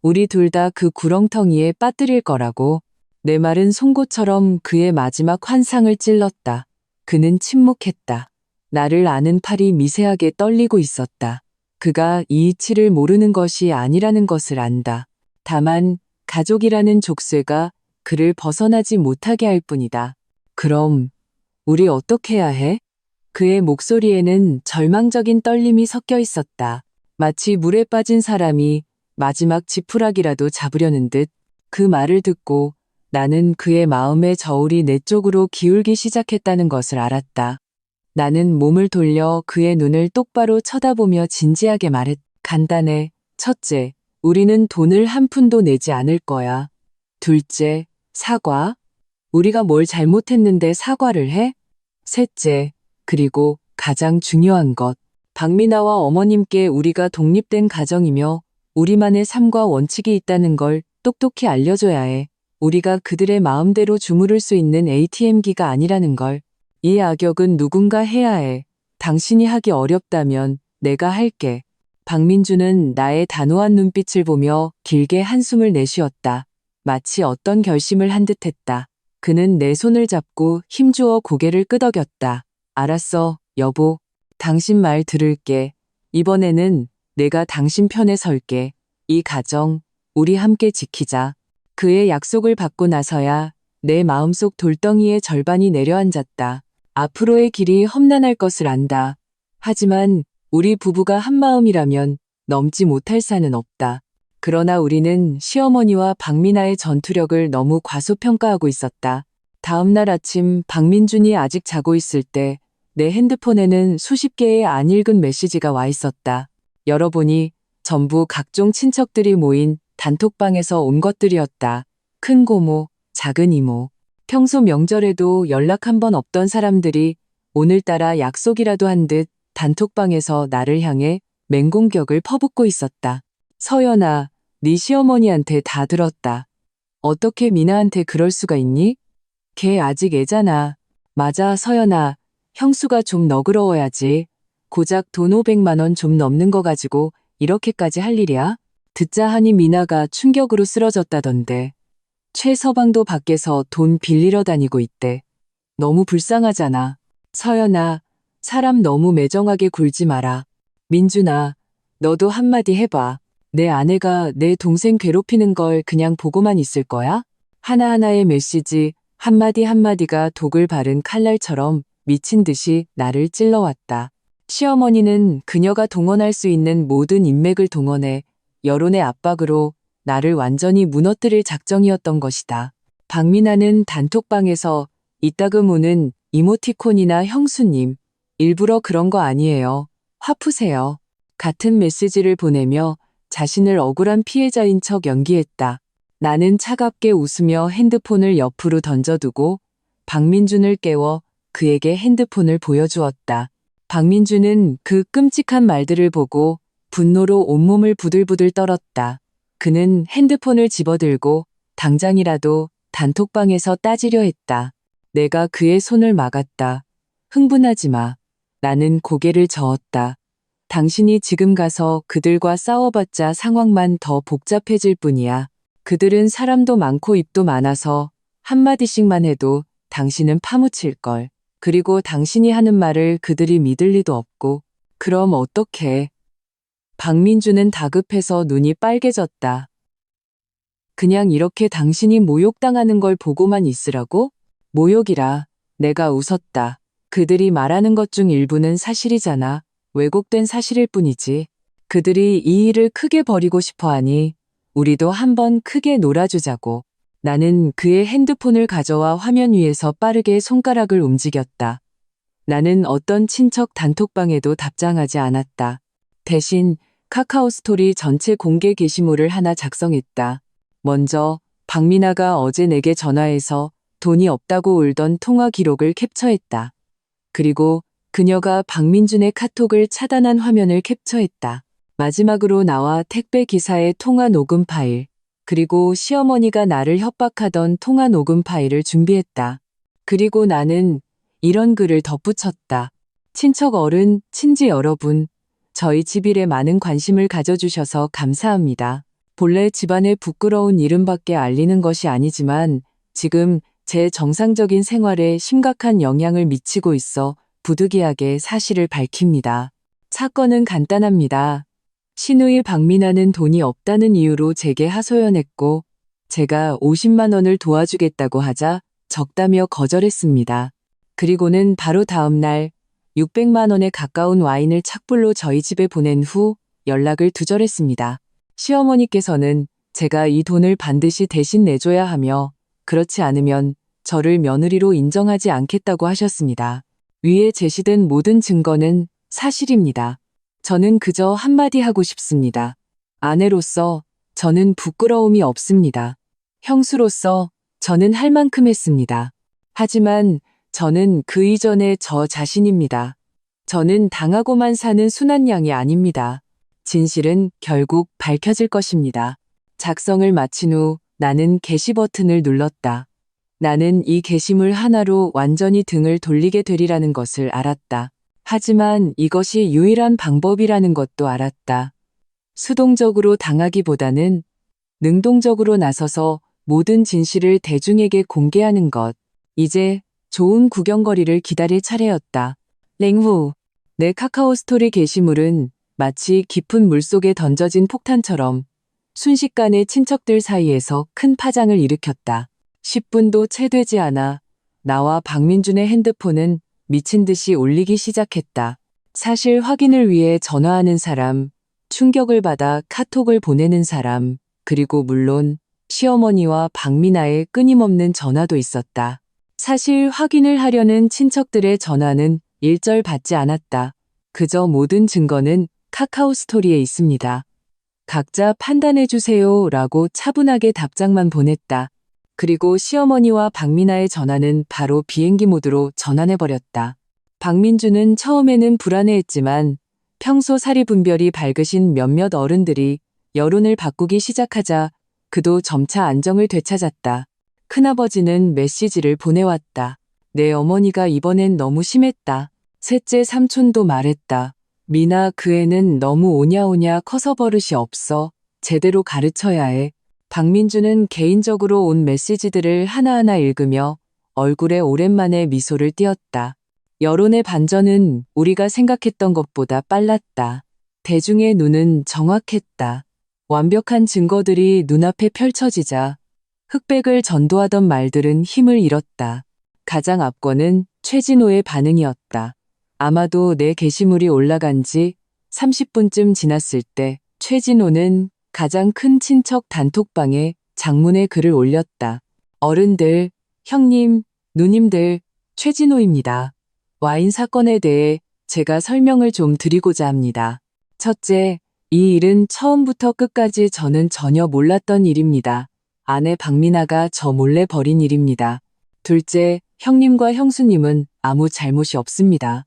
우리 둘 다 그 구렁텅이에 빠뜨릴 거라고. 내 말은 송곳처럼 그의 마지막 환상을 찔렀다. 그는 침묵했다. 나를 아는 팔이 미세하게 떨리고 있었다. 그가 이 이치를 모르는 것이 아니라는 것을 안다. 다만 가족이라는 족쇄가 그를 벗어나지 못하게 할 뿐이다. 그럼 우리 어떻게 해야 해? 그의 목소리에는 절망적인 떨림이 섞여 있었다. 마치 물에 빠진 사람이 마지막 지푸라기라도 잡으려는 듯. 그 말을 듣고 나는 그의 마음의 저울이 내 쪽으로 기울기 시작했다는 것을 알았다. 나는 몸을 돌려 그의 눈을 똑바로 쳐다보며 진지하게 말했다. 간단해. 첫째, 우리는 돈을 한 푼도 내지 않을 거야. 둘째, 사과. 우리가 뭘 잘못했는데 사과를 해? 셋째, 그리고 가장 중요한 것. 박미나와 어머님께 우리가 독립된 가정이며 우리만의 삶과 원칙이 있다는 걸 똑똑히 알려줘야 해. 우리가 그들의 마음대로 주무를 수 있는 ATM기가 아니라는 걸. 이 악역은 누군가 해야 해. 당신이 하기 어렵다면 내가 할게. 박민주는 나의 단호한 눈빛을 보며 길게 한숨을 내쉬었다. 마치 어떤 결심을 한 듯했다. 그는 내 손을 잡고 힘주어 고개를 끄덕였다. 알았어, 여보. 당신 말 들을게. 이번에는 내가 당신 편에 설게. 이 가정, 우리 함께 지키자. 그의 약속을 받고 나서야 내 마음속 돌덩이의 절반이 내려앉았다. 앞으로의 길이 험난할 것을 안다. 하지만 우리 부부가 한마음이라면 넘지 못할 산은 없다. 그러나 우리는 시어머니와 박미나의 전투력을 너무 과소평가하고 있었다. 다음 날 아침 박민준이 아직 자고 있을 때 내 핸드폰에는 수십 개의 안 읽은 메시지가 와 있었다. 열어보니 전부 각종 친척들이 모인 단톡방에서 온 것들이었다. 큰 고모, 작은 이모. 평소 명절에도 연락 한 번 없던 사람들이 오늘따라 약속이라도 한 듯 단톡방에서 나를 향해 맹공격을 퍼붓고 있었다. 서연아, 네 시어머니한테 다 들었다. 어떻게 미나한테 그럴 수가 있니? 걔 아직 애잖아. 맞아, 서연아. 형수가 좀 너그러워야지. 고작 돈 500만 원 좀 넘는 거 가지고 이렇게까지 할 일이야? 듣자 하니 미나가 충격으로 쓰러졌다던데. 최 서방도 밖에서 돈 빌리러 다니고 있대. 너무 불쌍하잖아. 서연아, 사람 너무 매정하게 굴지 마라. 민준아, 너도 한마디 해봐. 내 아내가 내 동생 괴롭히는 걸 그냥 보고만 있을 거야? 하나하나의 메시지, 한마디 한마디가 독을 바른 칼날처럼 미친 듯이 나를 찔러왔다. 시어머니는 그녀가 동원할 수 있는 모든 인맥을 동원해 여론의 압박으로 나를 완전히 무너뜨릴 작정이었던 것이다. 박미나는 단톡방에서 이따금 우는 이모티콘이나 형수님, 일부러 그런 거 아니에요. 화 푸세요. 같은 메시지를 보내며 자신을 억울한 피해자인 척 연기했다. 나는 차갑게 웃으며 핸드폰을 옆으로 던져두고 박민준을 깨워 그에게 핸드폰을 보여주었다. 박민준은 그 끔찍한 말들을 보고 분노로 온몸을 부들부들 떨었다. 그는 핸드폰을 집어들고 당장이라도 단톡방에서 따지려 했다. 내가 그의 손을 막았다. 흥분하지 마. 나는 고개를 저었다. 당신이 지금 가서 그들과 싸워봤자 상황만 더 복잡해질 뿐이야. 그들은 사람도 많고 입도 많아서 한마디씩만 해도 당신은 파묻힐걸. 그리고 당신이 하는 말을 그들이 믿을 리도 없고. 그럼 어떡해. 박민주는 다급해서 눈이 빨개졌다. 그냥 이렇게 당신이 모욕당하는 걸 보고만 있으라고? 모욕이라. 내가 웃었다. 그들이 말하는 것 중 일부는 사실이잖아. 왜곡된 사실일 뿐이지. 그들이 이 일을 크게 벌이고 싶어 하니 우리도 한번 크게 놀아주자고. 나는 그의 핸드폰을 가져와 화면 위에서 빠르게 손가락을 움직였다. 나는 어떤 친척 단톡방에도 답장하지 않았다. 대신 카카오 스토리 전체 공개 게시물을 하나 작성했다. 먼저 박미나가 어제 내게 전화해서 돈이 없다고 울던 통화 기록을 캡처했다. 그리고 그녀가 박민준의 카톡을 차단한 화면을 캡처했다. 마지막으로 나와 택배 기사의 통화 녹음 파일, 그리고 시어머니가 나를 협박하던 통화 녹음 파일을 준비했다. 그리고 나는 이런 글을 덧붙였다. 친척 어른, 친지 여러분, 저희 집일에 많은 관심을 가져주셔서 감사합니다. 본래 집안의 부끄러운 이름밖에 알리는 것이 아니지만 지금 제 정상적인 생활에 심각한 영향을 미치고 있어 부득이하게 사실을 밝힙니다. 사건은 간단합니다. 시누이 박미나는 돈이 없다는 이유로 제게 하소연했고 제가 50만 원을 도와주겠다고 하자 적다며 거절했습니다. 그리고는 바로 다음 날 600만 원에 가까운 와인을 착불로 저희 집에 보낸 후 연락을 두절했습니다. 시어머니께서는 제가 이 돈을 반드시 대신 내줘야 하며 그렇지 않으면 저를 며느리로 인정하지 않겠다고 하셨습니다. 위에 제시된 모든 증거는 사실입니다. 저는 그저 한마디 하고 싶습니다. 아내로서 저는 부끄러움이 없습니다. 형수로서 저는 할 만큼 했습니다. 하지만 저는 그 이전의 저 자신입니다. 저는 당하고만 사는 순한 양이 아닙니다. 진실은 결국 밝혀질 것입니다. 작성을 마친 후 나는 게시 버튼을 눌렀다. 나는 이 게시물 하나로 완전히 등을 돌리게 되리라는 것을 알았다. 하지만 이것이 유일한 방법이라는 것도 알았다. 수동적으로 당하기보다는 능동적으로 나서서 모든 진실을 대중에게 공개하는 것. 이제 좋은 구경거리를 기다릴 차례였다. 랭후. 내 카카오 스토리 게시물은 마치 깊은 물속에 던져진 폭탄처럼 순식간에 친척들 사이에서 큰 파장을 일으켰다. 10분도 채 되지 않아 나와 박민준의 핸드폰은 미친 듯이 울리기 시작했다. 사실 확인을 위해 전화하는 사람, 충격을 받아 카톡을 보내는 사람, 그리고 물론 시어머니와 박미나의 끊임없는 전화도 있었다. 사실 확인을 하려는 친척들의 전화는 일절 받지 않았다. 그저 모든 증거는 카카오 스토리에 있습니다. 각자 판단해주세요 라고 차분하게 답장만 보냈다. 그리고 시어머니와 박미나의 전화는 바로 비행기 모드로 전환해버렸다. 박민주는 처음에는 불안해했지만 평소 사리분별이 밝으신 몇몇 어른들이 여론을 바꾸기 시작하자 그도 점차 안정을 되찾았다. 큰아버지는 메시지를 보내왔다. 내 어머니가 이번엔 너무 심했다. 셋째 삼촌도 말했다. 미나 그 애는 너무 오냐오냐 커서 버릇이 없어. 제대로 가르쳐야 해. 박민주는 개인적으로 온 메시지들을 하나하나 읽으며 얼굴에 오랜만에 미소를 띄었다. 여론의 반전은 우리가 생각했던 것보다 빨랐다. 대중의 눈은 정확했다. 완벽한 증거들이 눈앞에 펼쳐지자 흑백을 전도하던 말들은 힘을 잃었다. 가장 앞권은 최진호의 반응이었다. 아마도 내 게시물이 올라간 지 30분쯤 지났을 때 최진호는 가장 큰 친척 단톡방에 장문의 글을 올렸다. 어른들, 형님, 누님들, 최진호입니다. 와인 사건에 대해 제가 설명을 좀 드리고자 합니다. 첫째, 이 일은 처음부터 끝까지 저는 전혀 몰랐던 일입니다. 아내 박미나가 저 몰래 벌인 일입니다. 둘째, 형님과 형수님은 아무 잘못이 없습니다.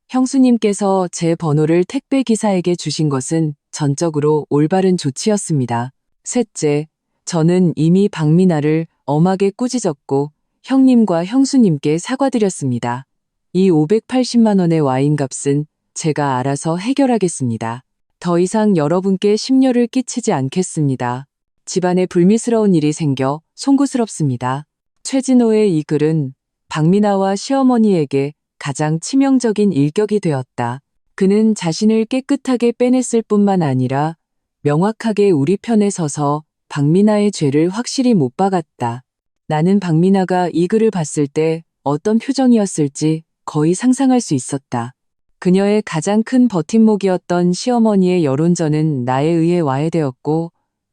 형수님께서 제 번호를 택배 기사에게 주신 것은 전적으로 올바른 조치였습니다. 셋째, 저는 이미 박미나를 엄하게 꾸짖었고 형님과 형수님께 사과드렸습니다. 이 580만 원의 와인값은 제가 알아서 해결하겠습니다. 더 이상 여러분께 심려를 끼치지 않겠습니다. 집안에 불미스러운 일이 생겨 송구스럽습니다. 최진호의 이 글은 박미나와 시어머니에게 가장 치명적인 일격이 되었다. 그는 자신을 깨끗하게 빼냈을 뿐만 아니라 명확하게 우리 편에 서서 박미나의 죄를 확실히 못 박았다. 나는 박미나가 이 글을 봤을 때 어떤 표정이었을지 거의 상상할 수 있었다. 그녀의 가장 큰 버팀목이었던 시어머니의 여론전은 나에 의해 와해되었고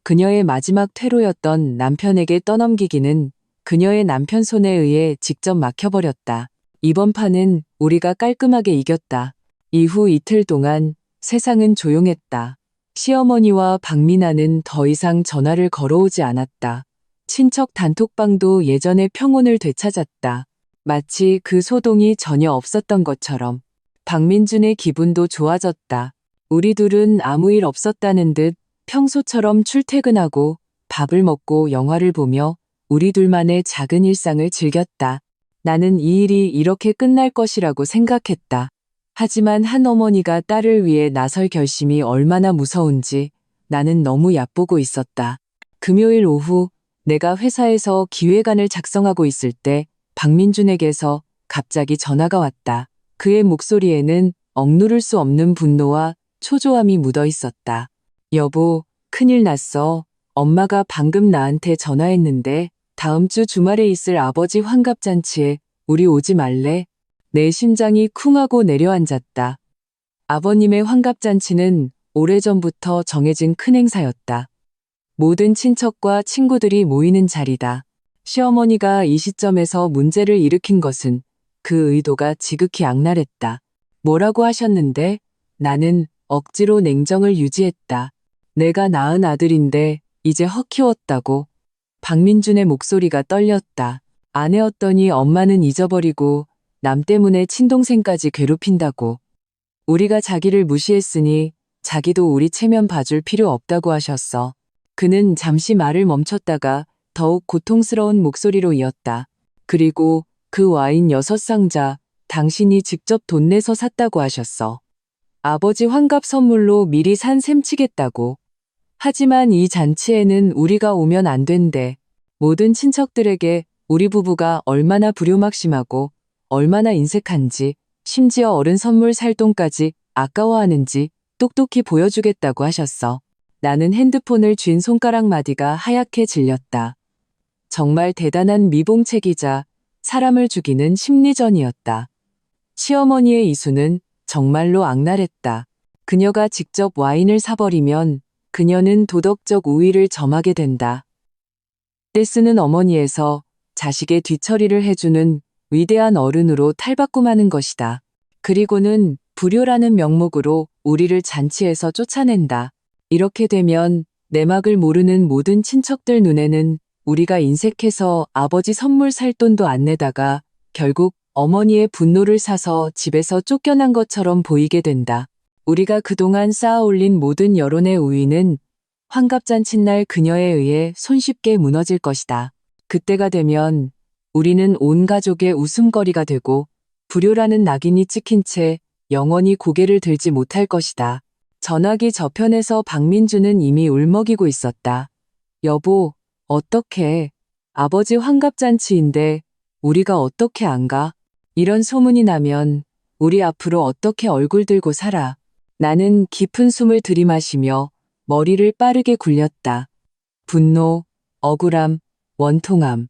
그녀의 마지막 퇴로였던 남편에게 떠넘기기는 그녀의 남편 손에 의해 직접 막혀버렸다. 이번 판은 우리가 깔끔하게 이겼다. 이후 이틀 동안 세상은 조용했다. 시어머니와 박미나는 더 이상 전화를 걸어오지 않았다. 친척 단톡방도 예전의 평온을 되찾았다. 마치 그 소동이 전혀 없었던 것처럼. 박민준의 기분도 좋아졌다. 우리 둘은 아무 일 없었다는 듯 평소처럼 출퇴근하고 밥을 먹고 영화를 보며 우리 둘만의 작은 일상을 즐겼다. 나는 이 일이 이렇게 끝날 것이라고 생각했다. 하지만 한 어머니가 딸을 위해 나설 결심이 얼마나 무서운지 나는 너무 얕보고 있었다. 금요일 오후 내가 회사에서 기획안을 작성하고 있을 때 박민준에게서 갑자기 전화가 왔다. 그의 목소리에는 억누를 수 없는 분노와 초조함이 묻어 있었다. 여보, 큰일 났어. 엄마가 방금 나한테 전화했는데 다음 주 주말에 있을 아버지 환갑잔치에 우리 오지 말래? 내 심장이 쿵하고 내려앉았다. 아버님의 환갑잔치는 오래전부터 정해진 큰 행사였다. 모든 친척과 친구들이 모이는 자리다. 시어머니가 이 시점에서 문제를 일으킨 것은 그 의도가 지극히 악랄했다. 뭐라고 하셨는데? 나는 억지로 냉정을 유지했다. 내가 낳은 아들인데 이제 헛 키웠다고. 박민준의 목소리가 떨렸다. 아내였더니 엄마는 잊어버리고 남 때문에 친동생까지 괴롭힌다고. 우리가 자기를 무시했으니 자기도 우리 체면 봐줄 필요 없다고 하셨어. 그는 잠시 말을 멈췄다가 더욱 고통스러운 목소리로 이었다. 그리고 그 와인 6상자 당신이 직접 돈 내서 샀다고 하셨어. 아버지 환갑 선물로 미리 산 셈 치겠다고. 하지만 이 잔치에는 우리가 오면 안 된대. 모든 친척들에게 우리 부부가 얼마나 불효막심하고 얼마나 인색한지 심지어 어른 선물 살 돈까지 아까워하는지 똑똑히 보여주겠다고 하셨어. 나는 핸드폰을 쥔 손가락 마디가 하얗게 질렸다. 정말 대단한 미봉책이자 사람을 죽이는 심리전이었다. 시어머니의 이수는 정말로 악랄했다. 그녀가 직접 와인을 사버리면 그녀는 도덕적 우위를 점하게 된다. 떼쓰는 어머니에서 자식의 뒤처리를 해주는 위대한 어른으로 탈바꿈하는 것이다. 그리고는 불효라는 명목으로 우리를 잔치에서 쫓아낸다. 이렇게 되면 내막을 모르는 모든 친척들 눈에는 우리가 인색해서 아버지 선물 살 돈도 안 내다가 결국 어머니의 분노를 사서 집에서 쫓겨난 것처럼 보이게 된다. 우리가 그동안 쌓아올린 모든 여론의 우위는 환갑잔치날 그녀에 의해 손쉽게 무너질 것이다. 그때가 되면 우리는 온 가족의 웃음거리가 되고 불효라는 낙인이 찍힌 채 영원히 고개를 들지 못할 것이다. 전화기 저편에서 박민주는 이미 울먹이고 있었다. 여보, 어떡해. 아버지 환갑잔치인데 우리가 어떻게 안 가? 이런 소문이 나면 우리 앞으로 어떻게 얼굴 들고 살아. 나는 깊은 숨을 들이마시며 머리를 빠르게 굴렸다. 분노, 억울함, 원통함.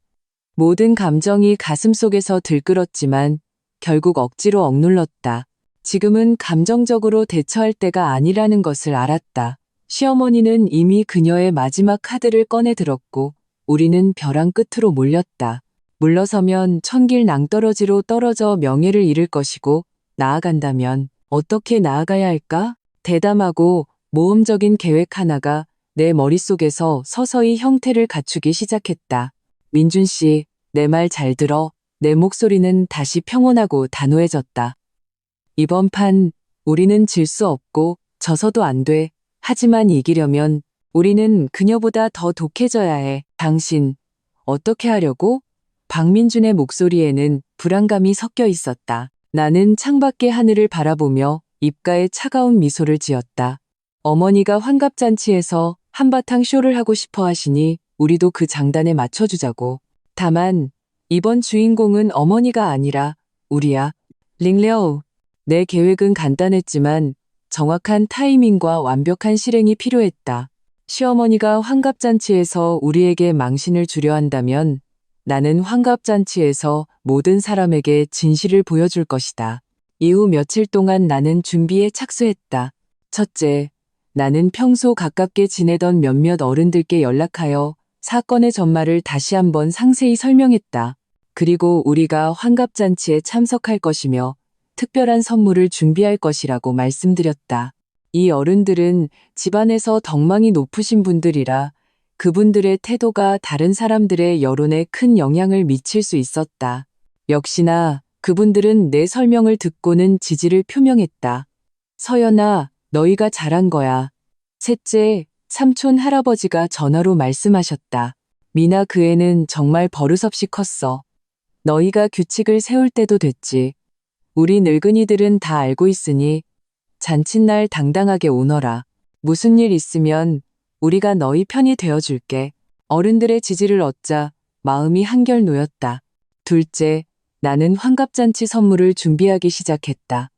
모든 감정이 가슴속에서 들끓었지만 결국 억지로 억눌렀다. 지금은 감정적으로 대처할 때가 아니라는 것을 알았다. 시어머니는 이미 그녀의 마지막 카드를 꺼내 들었고 우리는 벼랑 끝으로 몰렸다. 물러서면 천길 낭떠러지로 떨어져 명예를 잃을 것이고 나아간다면 어떻게 나아가야 할까? 대담하고 모험적인 계획 하나가 내 머릿속에서 서서히 형태를 갖추기 시작했다. 민준 씨, 내 말 잘 들어. 내 목소리는 다시 평온하고 단호해졌다. 이번 판 우리는 질 수 없고 져서도 안 돼. 하지만 이기려면 우리는 그녀보다 더 독해져야 해. 당신, 어떻게 하려고? 박민준의 목소리에는 불안감이 섞여 있었다. 나는 창밖의 하늘을 바라보며 입가에 차가운 미소를 지었다. 어머니가 환갑잔치에서 한바탕 쇼를 하고 싶어 하시니 우리도 그 장단에 맞춰주자고. 다만 이번 주인공은 어머니가 아니라 우리야. 링레오. 내 계획은 간단했지만 정확한 타이밍과 완벽한 실행이 필요했다. 시어머니가 환갑잔치에서 우리에게 망신을 주려 한다면 나는 환갑잔치에서 모든 사람에게 진실을 보여줄 것이다. 이후 며칠 동안 나는 준비에 착수했다. 첫째, 나는 평소 가깝게 지내던 몇몇 어른들께 연락하여 사건의 전말을 다시 한번 상세히 설명했다. 그리고 우리가 환갑잔치에 참석할 것이며 특별한 선물을 준비할 것이라고 말씀드렸다. 이 어른들은 집안에서 덕망이 높으신 분들이라 그분들의 태도가 다른 사람들의 여론에 큰 영향을 미칠 수 있었다. 역시나 그분들은 내 설명을 듣고는 지지를 표명했다. 서연아, 너희가 잘한 거야. 셋째, 삼촌 할아버지가 전화로 말씀하셨다. 미나 그 애는 정말 버릇없이 컸어. 너희가 규칙을 세울 때도 됐지. 우리 늙은이들은 다 알고 있으니 잔칫날 당당하게 오너라. 무슨 일 있으면 우리가 너희 편이 되어줄게. 어른들의 지지를 얻자 마음이 한결 놓였다. 둘째, 나는 환갑잔치 선물을 준비하기 시작했다.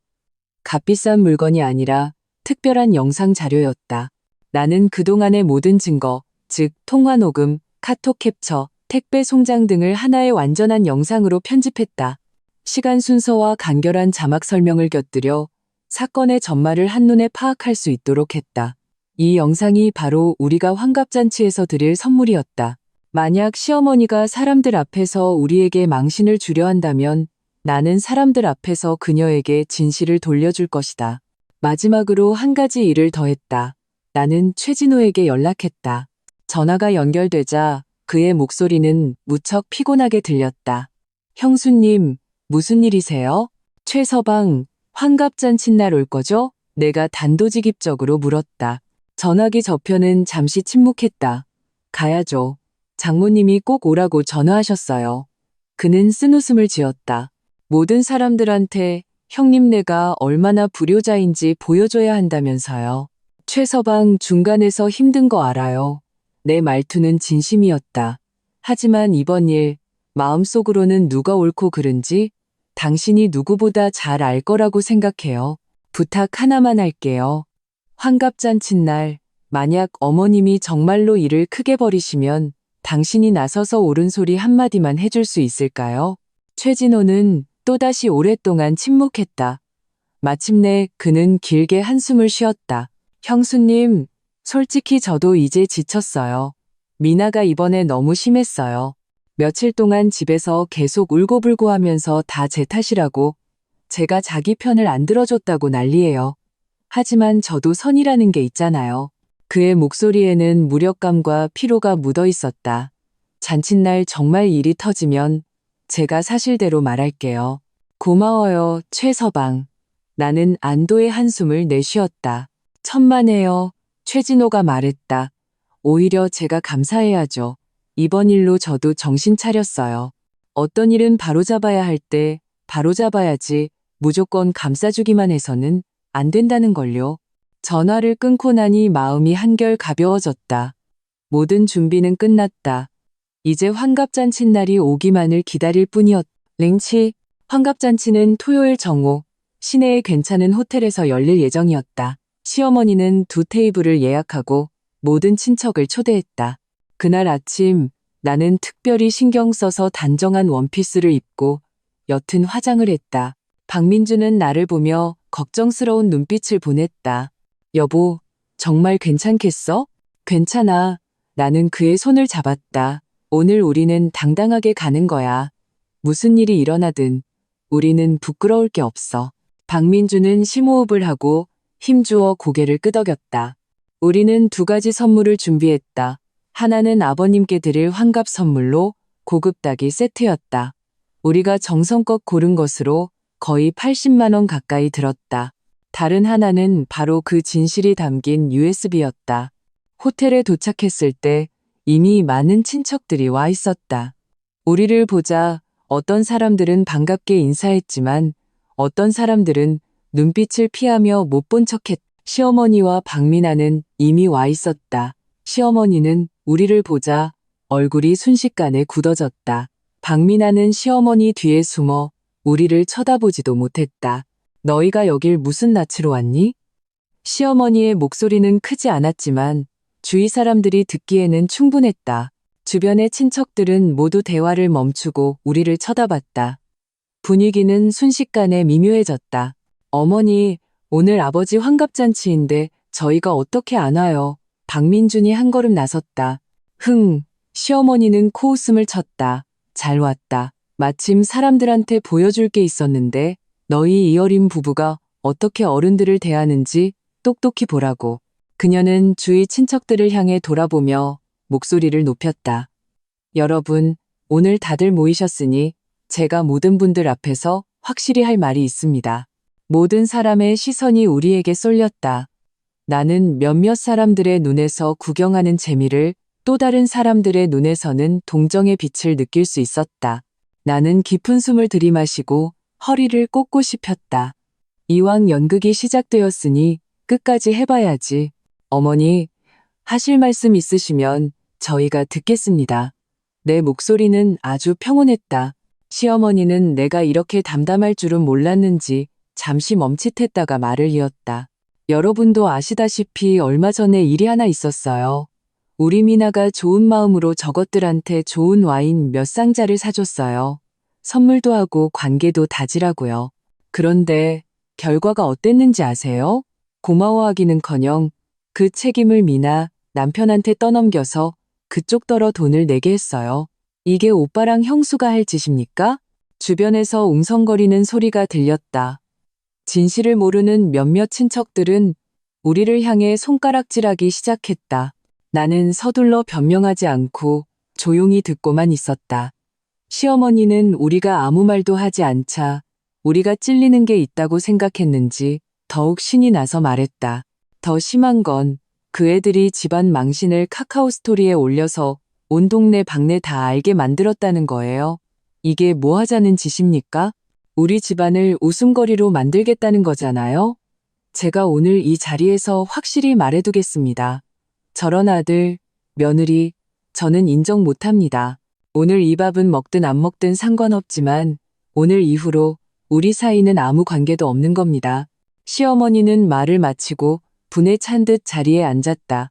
값비싼 물건이 아니라 특별한 영상 자료였다. 나는 그동안의 모든 증거, 즉 통화 녹음, 카톡 캡처, 택배 송장 등을 하나의 완전한 영상으로 편집했다. 시간 순서와 간결한 자막 설명을 곁들여 사건의 전말을 한눈에 파악할 수 있도록 했다. 이 영상이 바로 우리가 환갑잔치에서 드릴 선물이었다. 만약 시어머니가 사람들 앞에서 우리에게 망신을 주려 한다면 나는 사람들 앞에서 그녀에게 진실을 돌려줄 것이다. 마지막으로 한 가지 일을 더했다. 나는 최진호에게 연락했다. 전화가 연결되자 그의 목소리는 무척 피곤하게 들렸다. 형수님, 무슨 일이세요? 최서방, 환갑잔치날 올 거죠? 내가 단도직입적으로 물었다. 전화기 저편은 잠시 침묵했다. 가야죠. 장모님이 꼭 오라고 전화하셨어요. 그는 쓴웃음을 지었다. 모든 사람들한테 형님네가 얼마나 불효자인지 보여줘야 한다면서요. 최서방 중간에서 힘든 거 알아요. 내 말투는 진심이었다. 하지만 이번 일, 마음속으로는 누가 옳고 그른지 당신이 누구보다 잘 알 거라고 생각해요. 부탁 하나만 할게요. 환갑잔칫날, 만약 어머님이 정말로 일을 크게 벌이시면 당신이 나서서 옳은 소리 한마디만 해줄 수 있을까요? 최진호는 또다시 오랫동안 침묵했다. 마침내 그는 길게 한숨을 쉬었다. 형수님, 솔직히 저도 이제 지쳤어요. 미나가 이번에 너무 심했어요. 며칠 동안 집에서 계속 울고불고 하면서 다 제 탓이라고 제가 자기 편을 안 들어줬다고 난리예요. 하지만 저도 선이라는 게 있잖아요. 그의 목소리에는 무력감과 피로가 묻어 있었다. 잔칫날 정말 일이 터지면 제가 사실대로 말할게요. 고마워요, 최서방. 나는 안도의 한숨을 내쉬었다. 천만에요, 최진호가 말했다. 오히려 제가 감사해야죠. 이번 일로 저도 정신 차렸어요. 어떤 일은 바로잡아야 할 때 바로잡아야지 무조건 감싸주기만 해서는 안 된다는 걸요. 전화를 끊고 나니 마음이 한결 가벼워졌다. 모든 준비는 끝났다. 이제 환갑잔칫날이 오기만을 기다릴 뿐이었다. 링치, 환갑잔치는 토요일 정오, 시내의 괜찮은 호텔에서 열릴 예정이었다. 시어머니는 2 테이블을 예약하고 모든 친척을 초대했다. 그날 아침 나는 특별히 신경 써서 단정한 원피스를 입고 옅은 화장을 했다. 박민주는 나를 보며 걱정스러운 눈빛을 보냈다. 여보, 정말 괜찮겠어? 괜찮아. 나는 그의 손을 잡았다. 오늘 우리는 당당하게 가는 거야. 무슨 일이 일어나든 우리는 부끄러울 게 없어. 박민주는 심호흡을 하고 힘주어 고개를 끄덕였다. 우리는 두 가지 선물을 준비했다. 하나는 아버님께 드릴 환갑 선물로 고급 닭이 세트였다. 우리가 정성껏 고른 것으로 거의 80만 원 가까이 들었다. 다른 하나는 바로 그 진실이 담긴 USB였다. 호텔에 도착했을 때 이미 많은 친척들이 와 있었다. 우리를 보자 어떤 사람들은 반갑게 인사했지만 어떤 사람들은 눈빛을 피하며 못 본 척했다. 시어머니와 박민아는 이미 와 있었다. 시어머니는 우리를 보자 얼굴이 순식간에 굳어졌다. 박민아는 시어머니 뒤에 숨어 우리를 쳐다보지도 못했다. 너희가 여길 무슨 낯으로 왔니? 시어머니의 목소리는 크지 않았지만 주위 사람들이 듣기에는 충분했다. 주변의 친척들은 모두 대화를 멈추고 우리를 쳐다봤다. 분위기는 순식간에 미묘해졌다. 어머니, 오늘 아버지 환갑잔치인데 저희가 어떻게 안 와요? 박민준이 한 걸음 나섰다. 시어머니는 코웃음을 쳤다. 잘 왔다. 마침 사람들한테 보여줄 게 있었는데 너희 이 어린 부부가 어떻게 어른들을 대하는지 똑똑히 보라고. 그녀는 주위 친척들을 향해 돌아보며 목소리를 높였다. 여러분, 오늘 다들 모이셨으니 제가 모든 분들 앞에서 확실히 할 말이 있습니다. 모든 사람의 시선이 우리에게 쏠렸다. 나는 몇몇 사람들의 눈에서 구경하는 재미를 또 다른 사람들의 눈에서는 동정의 빛을 느낄 수 있었다. 나는 깊은 숨을 들이마시고 허리를 꼿꼿이 폈다. 이왕 연극이 시작되었으니 끝까지 해봐야지. 어머니, 하실 말씀 있으시면 저희가 듣겠습니다. 내 목소리는 아주 평온했다. 시어머니는 내가 이렇게 담담할 줄은 몰랐는지 잠시 멈칫했다가 말을 이었다. 여러분도 아시다시피 얼마 전에 일이 하나 있었어요. 우리 미나가 좋은 마음으로 저것들한테 좋은 와인 몇 상자를 사줬어요. 선물도 하고 관계도 다지라고요. 그런데 결과가 어땠는지 아세요? 고마워하기는커녕 그 책임을 미나 남편한테 떠넘겨서 그쪽더러 돈을 내게 했어요. 이게 오빠랑 형수가 할 짓입니까? 주변에서 웅성거리는 소리가 들렸다. 진실을 모르는 몇몇 친척들은 우리를 향해 손가락질하기 시작했다. 나는 서둘러 변명하지 않고 조용히 듣고만 있었다. 시어머니는 우리가 아무 말도 하지 않자 우리가 찔리는 게 있다고 생각했는지 더욱 신이 나서 말했다. 더 심한 건 그 애들이 집안 망신을 카카오 스토리에 올려서 온 동네 방네 다 알게 만들었다는 거예요. 이게 뭐 하자는 짓입니까? 우리 집안을 웃음거리로 만들겠다는 거잖아요. 제가 오늘 이 자리에서 확실히 말해두겠습니다. 저런 아들, 며느리, 저는 인정 못합니다. 오늘 이 밥은 먹든 안 먹든 상관없지만 오늘 이후로 우리 사이는 아무 관계도 없는 겁니다. 시어머니는 말을 마치고 분에 찬 듯 자리에 앉았다.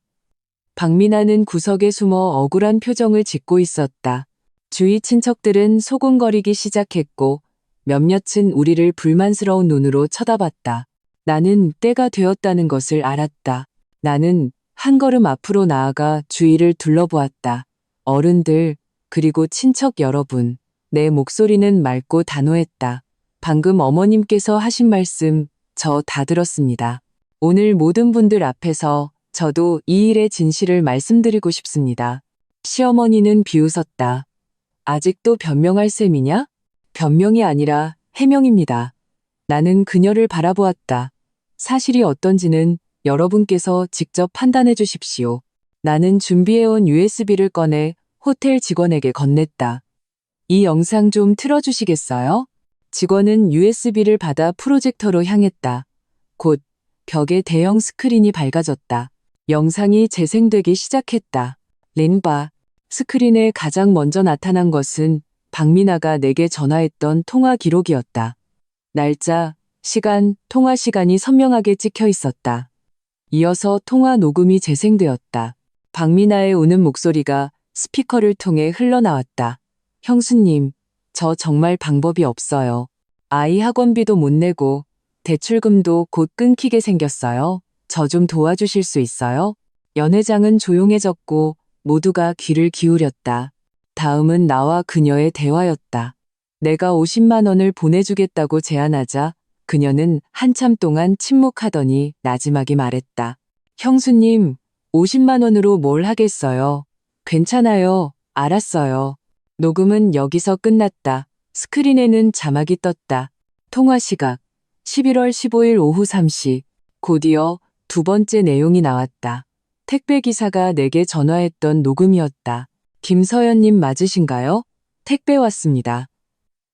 박민아는 구석에 숨어 억울한 표정을 짓고 있었다. 주위 친척들은 소곤거리기 시작했고 몇몇은 우리를 불만스러운 눈으로 쳐다봤다. 나는 때가 되었다는 것을 알았다. 나는 한 걸음 앞으로 나아가 주위를 둘러보았다. 어른들, 그리고 친척 여러분, 내 목소리는 맑고 단호했다. 방금 어머님께서 하신 말씀, 저 다 들었습니다. 오늘 모든 분들 앞에서 저도 이 일의 진실을 말씀드리고 싶습니다. 시어머니는 비웃었다. 아직도 변명할 셈이냐? 변명이 아니라 해명입니다. 나는 그녀를 바라보았다. 사실이 어떤지는 여러분께서 직접 판단해 주십시오. 나는 준비해온 USB를 꺼내 호텔 직원에게 건넸다. 이 영상 좀 틀어주시겠어요? 직원은 USB를 받아 프로젝터로 향했다. 곧 벽에 대형 스크린이 밝아졌다. 영상이 재생되기 시작했다. 렌바, 스크린에 가장 먼저 나타난 것은 박민아가 내게 전화했던 통화 기록이었다. 날짜, 시간, 통화 시간이 선명하게 찍혀 있었다. 이어서 통화 녹음이 재생되었다. 박민아의 우는 목소리가 스피커를 통해 흘러나왔다. 형수님, 저 정말 방법이 없어요. 아이 학원비도 못 내고 대출금도 곧 끊기게 생겼어요. 저 좀 도와주실 수 있어요? 연회장은 조용해졌고 모두가 귀를 기울였다. 다음은 나와 그녀의 대화였다. 내가 50만 원을 보내주겠다고 제안하자 그녀는 한참 동안 침묵하더니 나지막이 말했다. 형수님, 50만 원으로 뭘 하겠어요? 괜찮아요. 알았어요. 녹음은 여기서 끝났다. 스크린에는 자막이 떴다. 통화 시각 11월 15일 오후 3시. 곧이어 두 번째 내용이 나왔다. 택배 기사가 내게 전화했던 녹음이었다. 김서연님 맞으신가요? 택배 왔습니다.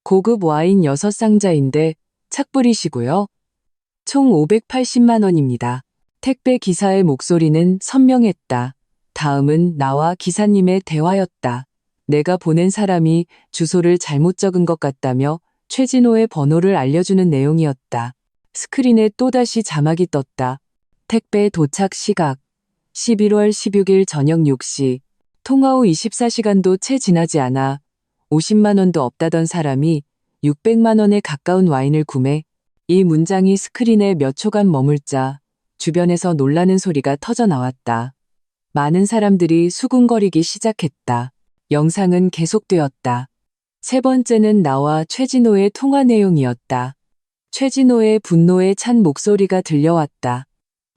고급 와인 6상자인데 착불이시고요. 총 580만 원입니다. 택배 기사의 목소리는 선명했다. 다음은 나와 기사님의 대화였다. 내가 보낸 사람이 주소를 잘못 적은 것 같다며 최진호의 번호를 알려주는 내용이었다. 스크린에 또다시 자막이 떴다. 택배 도착 시각 11월 16일 저녁 6시. 통화 후 24시간도 채 지나지 않아 50만 원도 없다던 사람이 600만 원에 가까운 와인을 구매. 이 문장이 스크린에 몇 초간 머물자 주변에서 놀라는 소리가 터져 나왔다. 많은 사람들이 수군거리기 시작했다. 영상은 계속되었다. 세 번째는 나와 최진호의 통화 내용이었다. 최진호의 분노에 찬 목소리가 들려왔다.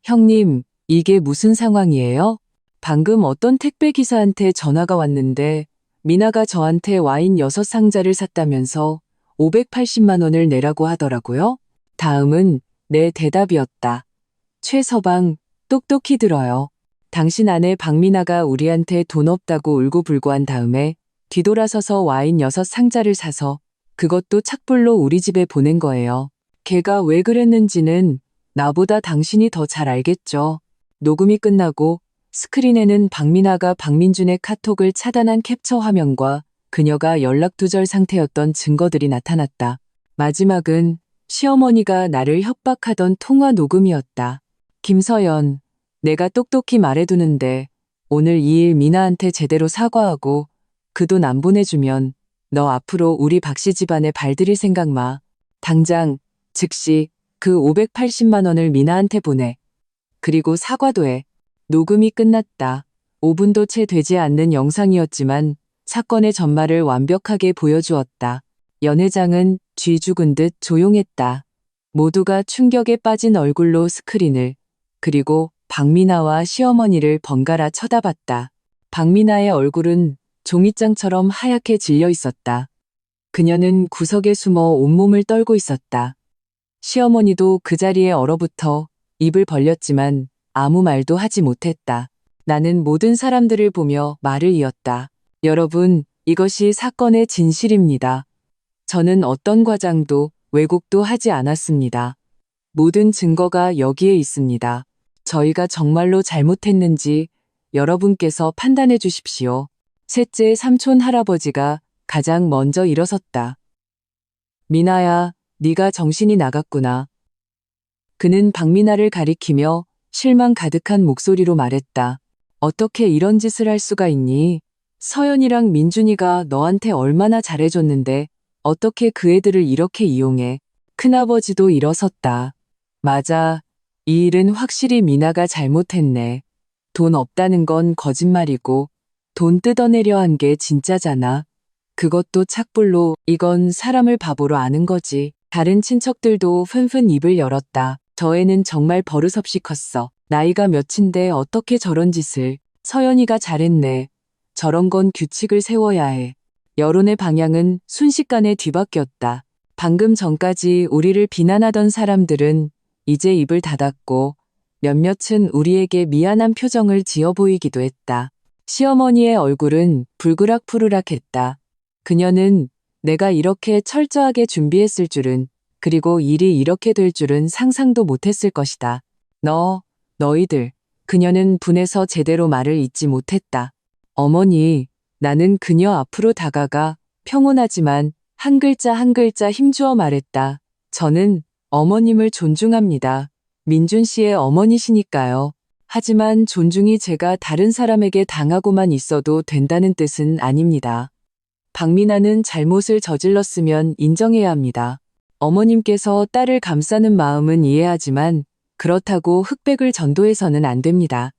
형님, 이게 무슨 상황이에요? 방금 어떤 택배 기사한테 전화가 왔는데 미나가 저한테 와인 6상자를 샀다면서 580만 원을 내라고 하더라고요. 다음은 내 대답이었다. 최서방, 똑똑히 들어요. 당신 아내 박미나가 우리한테 돈 없다고 울고불고한 다음에 뒤돌아서서 와인 6상자를 사서 그것도 착불로 우리 집에 보낸 거예요. 걔가 왜 그랬는지는 나보다 당신이 더 잘 알겠죠. 녹음이 끝나고 스크린에는 박미나가 박민준의 카톡을 차단한 캡처 화면과 그녀가 연락두절 상태였던 증거들이 나타났다. 마지막은 시어머니가 나를 협박하던 통화 녹음이었다. 김서연, 내가 똑똑히 말해두는데 오늘 이 일 미나한테 제대로 사과하고 그 돈 안 보내주면 너 앞으로 우리 박씨 집안에 발들일 생각 마. 당장, 즉시 그 580만 원을 미나한테 보내. 그리고 사과도 해. 녹음이 끝났다. 5분도 채 되지 않는 영상이었지만 사건의 전말을 완벽하게 보여주었다. 연회장은 쥐 죽은 듯 조용했다. 모두가 충격에 빠진 얼굴로 스크린을, 그리고 박미나와 시어머니를 번갈아 쳐다봤다. 박미나의 얼굴은 종이장처럼 하얗게 질려 있었다. 그녀는 구석에 숨어 온몸을 떨고 있었다. 시어머니도 그 자리에 얼어붙어 입을 벌렸지만 아무 말도 하지 못했다. 나는 모든 사람들을 보며 말을 이었다. 여러분, 이것이 사건의 진실입니다. 저는 어떤 과장도 왜곡도 하지 않았습니다. 모든 증거가 여기에 있습니다. 저희가 정말로 잘못했는지 여러분께서 판단해 주십시오. 셋째 삼촌 할아버지가 가장 먼저 일어섰다. 미나야, 네가 정신이 나갔구나. 그는 박미나를 가리키며 실망 가득한 목소리로 말했다. 어떻게 이런 짓을 할 수가 있니? 서연이랑 민준이가 너한테 얼마나 잘해줬는데 어떻게 그 애들을 이렇게 이용해? 큰아버지도 일어섰다. 맞아. 이 일은 확실히 미나가 잘못했네. 돈 없다는 건 거짓말이고 돈 뜯어내려 한 게 진짜잖아. 그것도 착불로. 이건 사람을 바보로 아는 거지. 다른 친척들도 紛紛 입을 열었다. 저 애는 정말 버릇없이 컸어. 나이가 몇인데 어떻게 저런 짓을. 서연이가 잘했네. 저런 건 규칙을 세워야 해. 여론의 방향은 순식간에 뒤바뀌었다. 방금 전까지 우리를 비난하던 사람들은 이제 입을 닫았고 몇몇은 우리에게 미안한 표정을 지어 보이기도 했다. 시어머니의 얼굴은 불그락푸르락했다. 그녀는 내가 이렇게 철저하게 준비했을 줄은, 그리고 일이 이렇게 될 줄은 상상도 못했을 것이다. 너희들. 그녀는 분해서 제대로 말을 잇지 못했다. 어머니, 나는 그녀 앞으로 다가가 평온하지만 한 글자 한 글자 힘주어 말했다. 저는 어머님을 존중합니다. 민준 씨의 어머니시니까요. 하지만 존중이 제가 다른 사람에게 당하고만 있어도 된다는 뜻은 아닙니다. 박미나는 잘못을 저질렀으면 인정해야 합니다. 어머님께서 딸을 감싸는 마음은 이해하지만 그렇다고 흑백을 전도해서는 안 됩니다.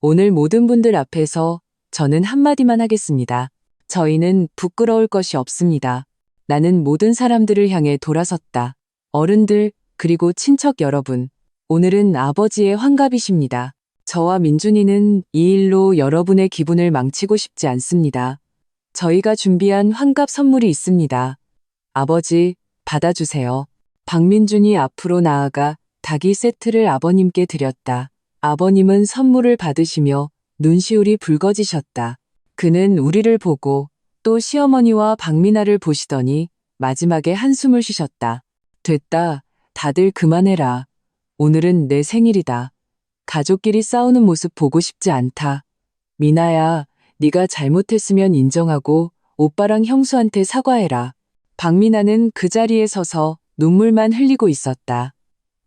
오늘 모든 분들 앞에서 저는 한마디만 하겠습니다. 저희는 부끄러울 것이 없습니다. 나는 모든 사람들을 향해 돌아섰다. 어른들, 그리고 친척 여러분, 오늘은 아버지의 환갑이십니다. 저와 민준이는 이 일로 여러분의 기분을 망치고 싶지 않습니다. 저희가 준비한 환갑 선물이 있습니다. 아버지, 받아주세요. 박민준이 앞으로 나아가 닭이 세트를 아버님께 드렸다. 아버님은 선물을 받으시며 눈시울이 붉어지셨다. 그는 우리를 보고 또 시어머니와 박미나를 보시더니 마지막에 한숨을 쉬셨다. 됐다. 다들 그만해라. 오늘은 내 생일이다. 가족끼리 싸우는 모습 보고 싶지 않다. 미나야, 네가 잘못했으면 인정하고 오빠랑 형수한테 사과해라. 박미나는 그 자리에 서서 눈물만 흘리고 있었다.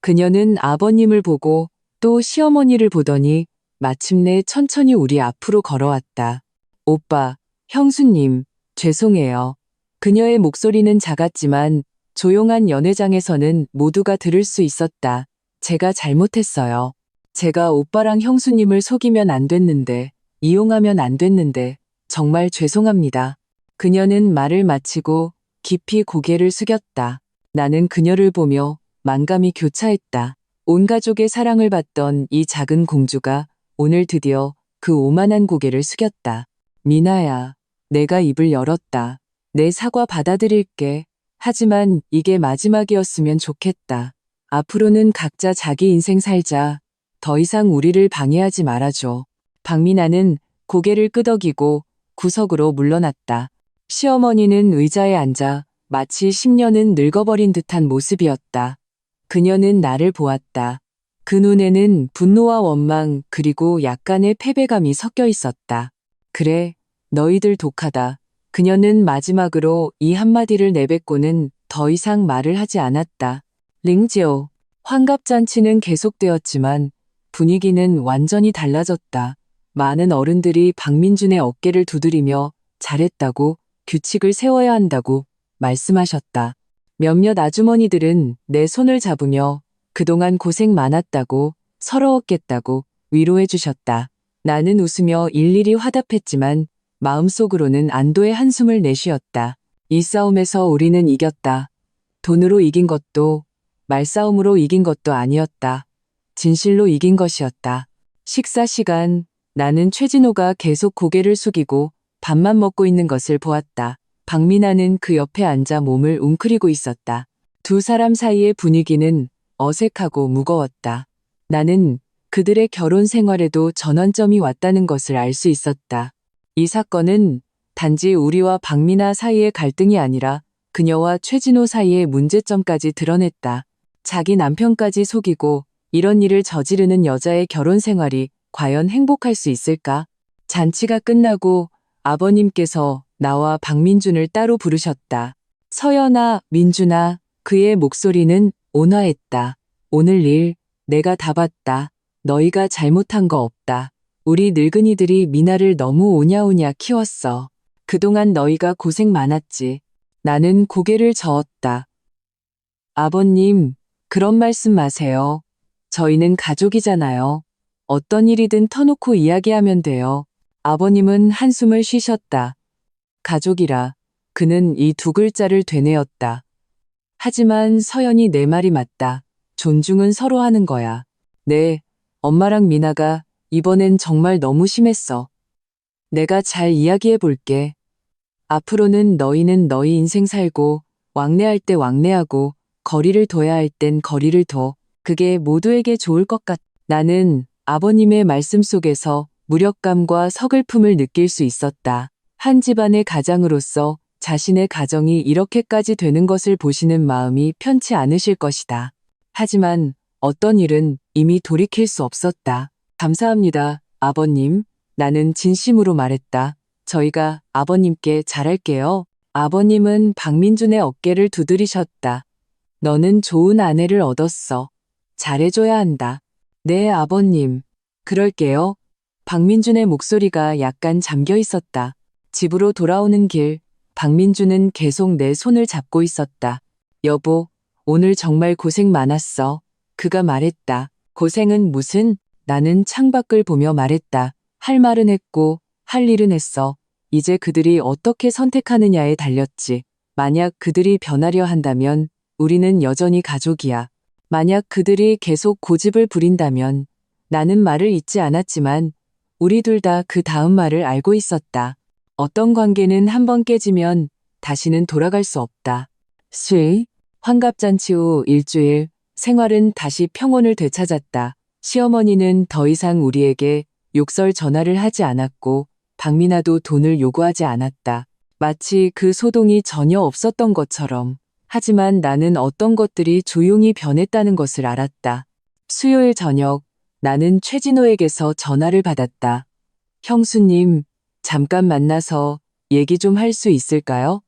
그녀는 아버님을 보고 또 시어머니를 보더니 마침내 천천히 우리 앞으로 걸어왔다. 오빠, 형수님, 죄송해요. 그녀의 목소리는 작았지만 조용한 연회장에서는 모두가 들을 수 있었다. 제가 잘못했어요. 제가 오빠랑 형수님을 속이면 안 됐는데, 이용하면 안 됐는데, 정말 죄송합니다. 그녀는 말을 마치고 깊이 고개를 숙였다. 나는 그녀를 보며 만감이 교차했다. 온 가족의 사랑을 받던 이 작은 공주가 오늘 드디어 그 오만한 고개를 숙였다. 미나야, 내가 입을 열었다. 내 사과 받아들일게. 하지만 이게 마지막이었으면 좋겠다. 앞으로는 각자 자기 인생 살자. 더 이상 우리를 방해하지 말아줘. 박미나는 고개를 끄덕이고 구석으로 물러났다. 시어머니는 의자에 앉아 마치 10년은 늙어버린 듯한 모습이었다. 그녀는 나를 보았다. 그 눈에는 분노와 원망 그리고 약간의 패배감이 섞여 있었다. 그래, 너희들 독하다. 그녀는 마지막으로 이 한마디를 내뱉고는 더 이상 말을 하지 않았다. 링지오, 환갑잔치는 계속되었지만 분위기는 완전히 달라졌다. 많은 어른들이 박민준의 어깨를 두드리며 잘했다고, 규칙을 세워야 한다고 말씀하셨다. 몇몇 아주머니들은 내 손을 잡으며 그동안 고생 많았다고, 서러웠겠다고 위로해 주셨다. 나는 웃으며 일일이 화답했지만 마음속으로는 안도의 한숨을 내쉬었다. 이 싸움에서 우리는 이겼다. 돈으로 이긴 것도, 말싸움으로 이긴 것도 아니었다. 진실로 이긴 것이었다. 식사 시간, 나는 최진호가 계속 고개를 숙이고 밥만 먹고 있는 것을 보았다. 박미나는 그 옆에 앉아 몸을 웅크리고 있었다. 두 사람 사이의 분위기는 어색하고 무거웠다. 나는 그들의 결혼 생활에도 전환점이 왔다는 것을 알 수 있었다. 이 사건은 단지 우리와 박미나 사이의 갈등이 아니라 그녀와 최진호 사이의 문제점까지 드러냈다. 자기 남편까지 속이고 이런 일을 저지르는 여자의 결혼 생활이 과연 행복할 수 있을까? 잔치가 끝나고 아버님께서 나와 박민준을 따로 부르셨다. 서연아, 민준아, 그의 목소리는 온화했다. 오늘 일 내가 다 봤다. 너희가 잘못한 거 없다. 우리 늙은이들이 미나를 너무 오냐오냐 키웠어. 그동안 너희가 고생 많았지. 나는 고개를 저었다. 아버님, 그런 말씀 마세요. 저희는 가족이잖아요. 어떤 일이든 터놓고 이야기하면 돼요. 아버님은 한숨을 쉬셨다. 가족이라 그는 이 두 글자를 되뇌었다. 하지만 서연이 내 말이 맞다. 존중은 서로 하는 거야. 네, 엄마랑 미나가 이번엔 정말 너무 심했어. 내가 잘 이야기해 볼게. 앞으로는 너희는 너희 인생 살고 왕래할 때 왕래하고 거리를 둬야 할 땐 거리를 둬. 그게 모두에게 좋을 것 같. 나는 아버님의 말씀 속에서 무력감과 서글픔을 느낄 수 있었다. 한 집안의 가장으로서 자신의 가정이 이렇게까지 되는 것을 보시는 마음이 편치 않으실 것이다. 하지만 어떤 일은 이미 돌이킬 수 없었다. 감사합니다, 아버님. 나는 진심으로 말했다. 저희가 아버님께 잘할게요. 아버님은 박민준의 어깨를 두드리셨다. 너는 좋은 아내를 얻었어. 잘해줘야 한다. 네, 아버님. 그럴게요. 박민준의 목소리가 약간 잠겨 있었다. 집으로 돌아오는 길, 박민준은 계속 내 손을 잡고 있었다. 여보, 오늘 정말 고생 많았어. 그가 말했다. 고생은 무슨? 나는 창밖을 보며 말했다. 할 말은 했고, 할 일은 했어. 이제 그들이 어떻게 선택하느냐에 달렸지. 만약 그들이 변하려 한다면 우리는 여전히 가족이야. 만약 그들이 계속 고집을 부린다면 나는 말을 잇지 않았지만 우리 둘 다 그 다음 말을 알고 있었다. 어떤 관계는 한번 깨지면 다시는 돌아갈 수 없다. 환갑잔치 후 일주일, 생활은 다시 평온을 되찾았다. 시어머니는 더 이상 우리에게 욕설 전화를 하지 않았고 박민아도 돈을 요구하지 않았다. 마치 그 소동이 전혀 없었던 것처럼. 하지만 나는 어떤 것들이 조용히 변했다는 것을 알았다. 수요일 저녁, 나는 최진호에게서 전화를 받았다. 형수님, 잠깐 만나서 얘기 좀 할 수 있을까요?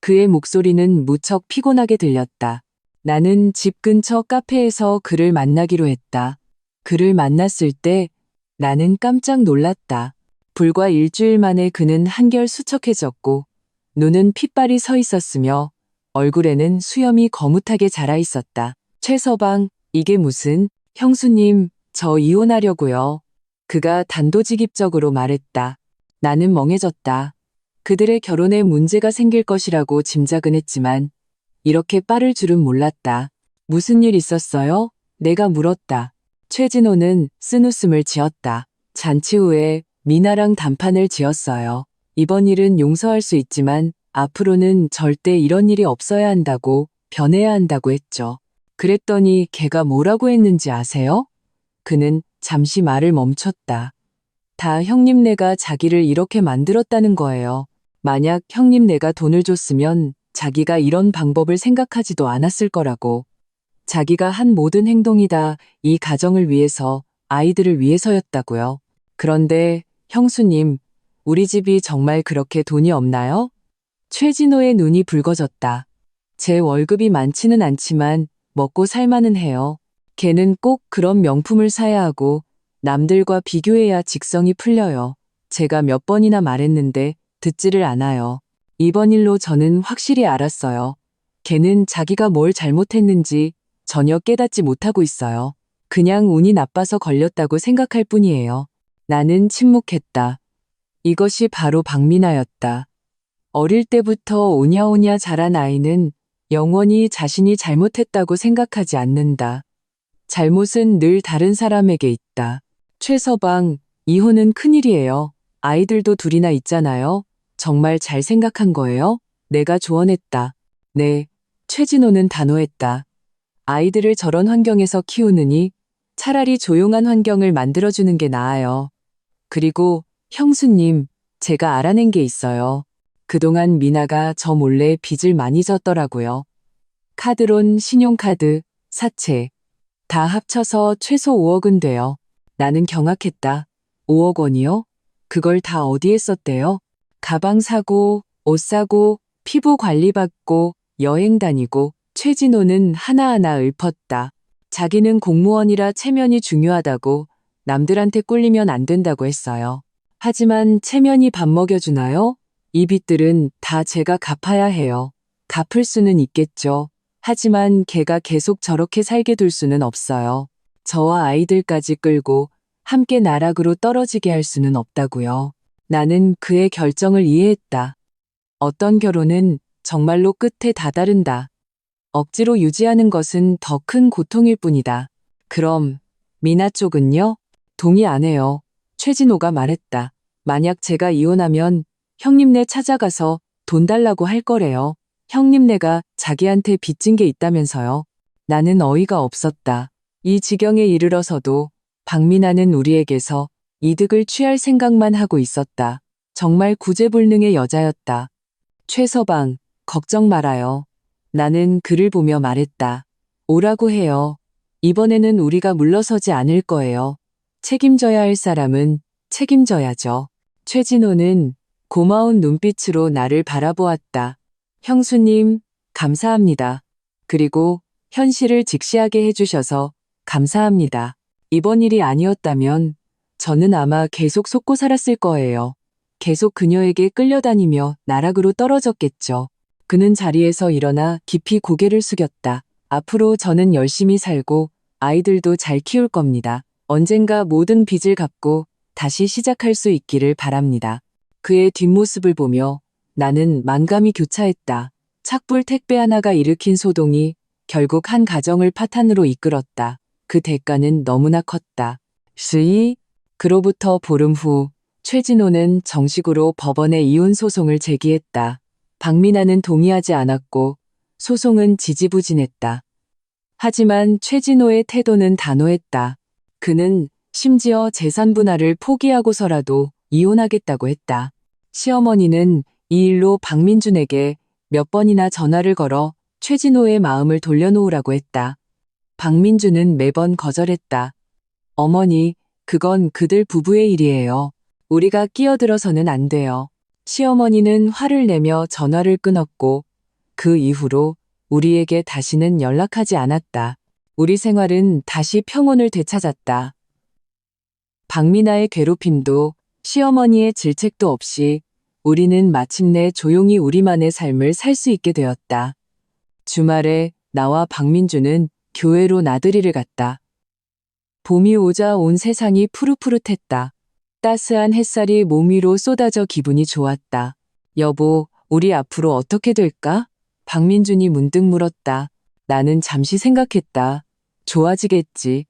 그의 목소리는 무척 피곤하게 들렸다. 나는 집 근처 카페에서 그를 만나기로 했다. 그를 만났을 때 나는 깜짝 놀랐다. 불과 일주일 만에 그는 한결 수척해졌고 눈은 핏발이 서 있었으며 얼굴에는 수염이 거뭇하게 자라 있었다. 최서방, 이게 무슨? 형수님, 저 이혼하려고요. 그가 단도직입적으로 말했다. 나는 멍해졌다. 그들의 결혼에 문제가 생길 것이라고 짐작은 했지만 이렇게 빠를 줄은 몰랐다. 무슨 일 있었어요? 내가 물었다. 최진호는 쓴웃음을 지었다. 잔치 후에 미나랑 단판을 지었어요. 이번 일은 용서할 수 있지만 앞으로는 절대 이런 일이 없어야 한다고, 변해야 한다고 했죠. 그랬더니 걔가 뭐라고 했는지 아세요? 그는 잠시 말을 멈췄다. 다 형님네가 자기를 이렇게 만들었다는 거예요. 만약 형님네가 돈을 줬으면 자기가 이런 방법을 생각하지도 않았을 거라고. 자기가 한 모든 행동이 다 이 가정을 위해서, 아이들을 위해서였다고요. 그런데 형수님, 우리 집이 정말 그렇게 돈이 없나요? 최진호의 눈이 붉어졌다. 제 월급이 많지는 않지만 먹고 살만은 해요. 걔는 꼭 그런 명품을 사야 하고 남들과 비교해야 직성이 풀려요. 제가 몇 번이나 말했는데 듣지를 않아요. 이번 일로 저는 확실히 알았어요. 걔는 자기가 뭘 잘못했는지 전혀 깨닫지 못하고 있어요. 그냥 운이 나빠서 걸렸다고 생각할 뿐이에요. 나는 침묵했다. 이것이 바로 박민아였다. 어릴 때부터 오냐오냐 자란 아이는 영원히 자신이 잘못했다고 생각하지 않는다. 잘못은 늘 다른 사람에게 있다. 최서방, 이혼은 큰일이에요. 아이들도 둘이나 있잖아요. 정말 잘 생각한 거예요? 내가 조언했다. 네, 최진호는 단호했다. 아이들을 저런 환경에서 키우느니 차라리 조용한 환경을 만들어주는 게 나아요. 그리고 형수님, 제가 알아낸 게 있어요. 그동안 미나가 저 몰래 빚을 많이 졌더라고요. 카드론, 신용카드, 사채. 다 합쳐서 최소 5억은 돼요. 나는 경악했다. 5억 원이요? 그걸 다 어디에 썼대요? 가방 사고, 옷 사고, 피부 관리 받고, 여행 다니고. 최진호는 하나하나 읊었다. 자기는 공무원이라 체면이 중요하다고, 남들한테 꿀리면 안 된다고 했어요. 하지만 체면이 밥 먹여주나요? 이 빚들은 다 제가 갚아야 해요. 갚을 수는 있겠죠. 하지만 걔가 계속 저렇게 살게 둘 수는 없어요. 저와 아이들까지 끌고 함께 나락으로 떨어지게 할 수는 없다고요. 나는 그의 결정을 이해했다. 어떤 결혼은 정말로 끝에 다다른다. 억지로 유지하는 것은 더 큰 고통일 뿐이다. 그럼 미나 쪽은요? 동의 안 해요. 최진호가 말했다. 만약 제가 이혼하면 형님네 찾아가서 돈 달라고 할 거래요. 형님네가 자기한테 빚진 게 있다면서요. 나는 어이가 없었다. 이 지경에 이르러서도 박민아는 우리에게서 이득을 취할 생각만 하고 있었다. 정말 구제불능의 여자였다. 최서방, 걱정 말아요. 나는 그를 보며 말했다. 오라고 해요. 이번에는 우리가 물러서지 않을 거예요. 책임져야 할 사람은 책임져야죠. 최진호는 고마운 눈빛으로 나를 바라보았다. 형수님, 감사합니다. 그리고 현실을 직시하게 해주셔서 감사합니다. 이번 일이 아니었다면 저는 아마 계속 속고 살았을 거예요. 계속 그녀에게 끌려다니며 나락으로 떨어졌겠죠. 그는 자리에서 일어나 깊이 고개를 숙였다. 앞으로 저는 열심히 살고 아이들도 잘 키울 겁니다. 언젠가 모든 빚을 갚고 다시 시작할 수 있기를 바랍니다. 그의 뒷모습을 보며 나는 만감이 교차했다. 착불 택배 하나가 일으킨 소동이 결국 한 가정을 파탄으로 이끌었다. 그 대가는 너무나 컸다. 그로부터 보름 후 최진호는 정식으로 법원에 이혼 소송을 제기했다. 박미나는 동의하지 않았고 소송은 지지부진했다. 하지만 최진호의 태도는 단호했다. 그는 심지어 재산 분할을 포기하고서라도 이혼하겠다고 했다. 시어머니는 이 일로 박민준에게 몇 번이나 전화를 걸어 최진호의 마음을 돌려놓으라고 했다. 박민준은 매번 거절했다. 어머니, 그건 그들 부부의 일이에요. 우리가 끼어들어서는 안 돼요. 시어머니는 화를 내며 전화를 끊었고 그 이후로 우리에게 다시는 연락하지 않았다. 우리 생활은 다시 평온을 되찾았다. 박미나의 괴롭힘도 시어머니의 질책도 없이 우리는 마침내 조용히 우리만의 삶을 살 수 있게 되었다. 주말에 나와 박민주는 교회로 나들이를 갔다. 봄이 오자 온 세상이 푸릇푸릇했다. 따스한 햇살이 몸 위로 쏟아져 기분이 좋았다. 여보, 우리 앞으로 어떻게 될까? 박민준이 문득 물었다. 나는 잠시 생각했다. 좋아지겠지.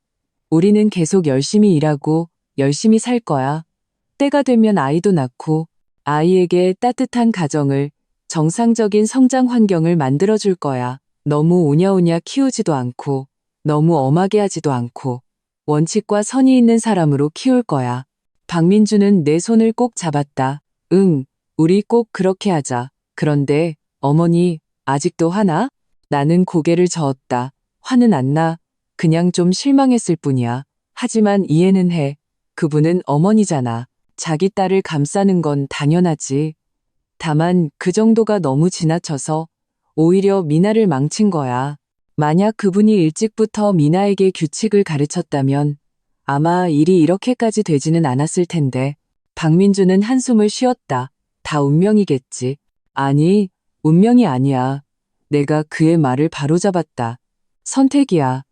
우리는 계속 열심히 일하고 열심히 살 거야. 때가 되면 아이도 낳고 아이에게 따뜻한 가정을, 정상적인 성장 환경을 만들어줄 거야. 너무 오냐오냐 키우지도 않고 너무 엄하게 하지도 않고 원칙과 선이 있는 사람으로 키울 거야. 박민주는 내 손을 꼭 잡았다. 응, 우리 꼭 그렇게 하자. 그런데 어머니, 아직도 화나? 나는 고개를 저었다. 화는 안 나. 그냥 좀 실망했을 뿐이야. 하지만 이해는 해. 그분은 어머니잖아. 자기 딸을 감싸는 건 당연하지. 다만 그 정도가 너무 지나쳐서 오히려 미나를 망친 거야. 만약 그분이 일찍부터 미나에게 규칙을 가르쳤다면 아마 일이 이렇게까지 되지는 않았을 텐데. 박민주는 한숨을 쉬었다. 다 운명이겠지. 아니, 운명이 아니야. 내가 그의 말을 바로잡았다. 선택이야.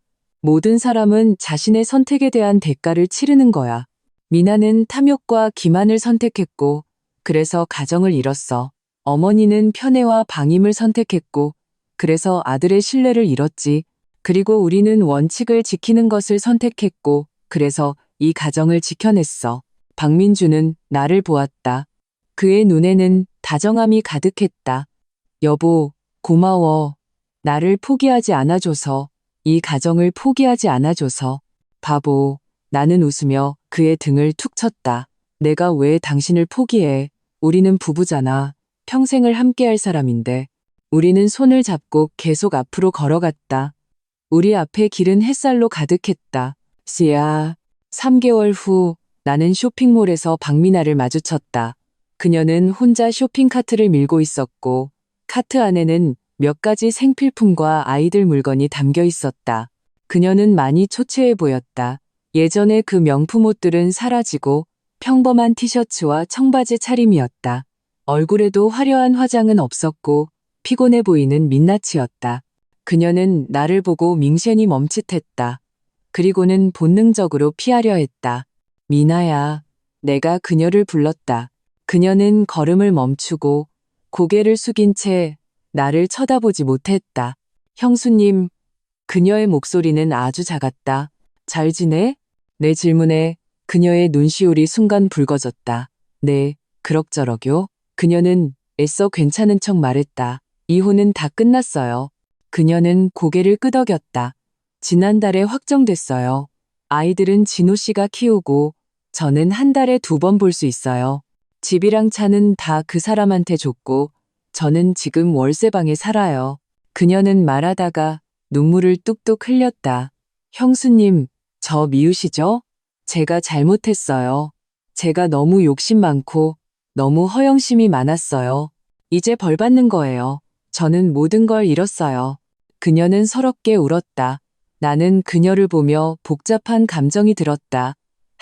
모든 사람은 자신의 선택에 대한 대가를 치르는 거야. 미나는 탐욕과 기만을 선택했고 그래서 가정을 잃었어. 어머니는 편애와 방임을 선택했고 그래서 아들의 신뢰를 잃었지. 그리고 우리는 원칙을 지키는 것을 선택했고 그래서 이 가정을 지켜냈어. 박민주는 나를 보았다. 그의 눈에는 다정함이 가득했다. 여보, 고마워. 나를 포기하지 않아줘서, 이 가정을 포기하지 않아줘서. 바보. 나는 웃으며 그의 등을 툭 쳤다. 내가 왜 당신을 포기해? 우리는 부부잖아. 평생을 함께할 사람인데. 우리는 손을 잡고 계속 앞으로 걸어갔다. 우리 앞에 길은 햇살로 가득했다. 씨야. 3개월 후 나는 쇼핑몰에서 박미나를 마주쳤다. 그녀는 혼자 쇼핑카트를 밀고 있었고 카트 안에는 몇 가지 생필품과 아이들 물건이 담겨 있었다. 그녀는 많이 초췌해 보였다. 예전에 그 명품 옷들은 사라지고 평범한 티셔츠와 청바지 차림이었다. 얼굴에도 화려한 화장은 없었고 피곤해 보이는 민낯이었다. 그녀는 나를 보고 밍셴이 멈칫했다. 그리고는 본능적으로 피하려 했다. 미나야. 내가 그녀를 불렀다. 그녀는 걸음을 멈추고 고개를 숙인 채 나를 쳐다보지 못했다. 형수님. 그녀의 목소리는 아주 작았다. 잘 지내? 내 질문에 그녀의 눈시울이 순간 붉어졌다. 네, 그럭저럭요. 그녀는 애써 괜찮은 척 말했다. 이혼은 다 끝났어요. 그녀는 고개를 끄덕였다. 지난달에 확정됐어요. 아이들은 진호 씨가 키우고 저는 한 달에 2번 볼 수 있어요. 집이랑 차는 다 그 사람한테 줬고 저는 지금 월세방에 살아요. 그녀는 말하다가 눈물을 뚝뚝 흘렸다. 형수님, 저 미우시죠? 제가 잘못했어요. 제가 너무 욕심 많고 너무 허영심이 많았어요. 이제 벌 받는 거예요. 저는 모든 걸 잃었어요. 그녀는 서럽게 울었다. 나는 그녀를 보며 복잡한 감정이 들었다.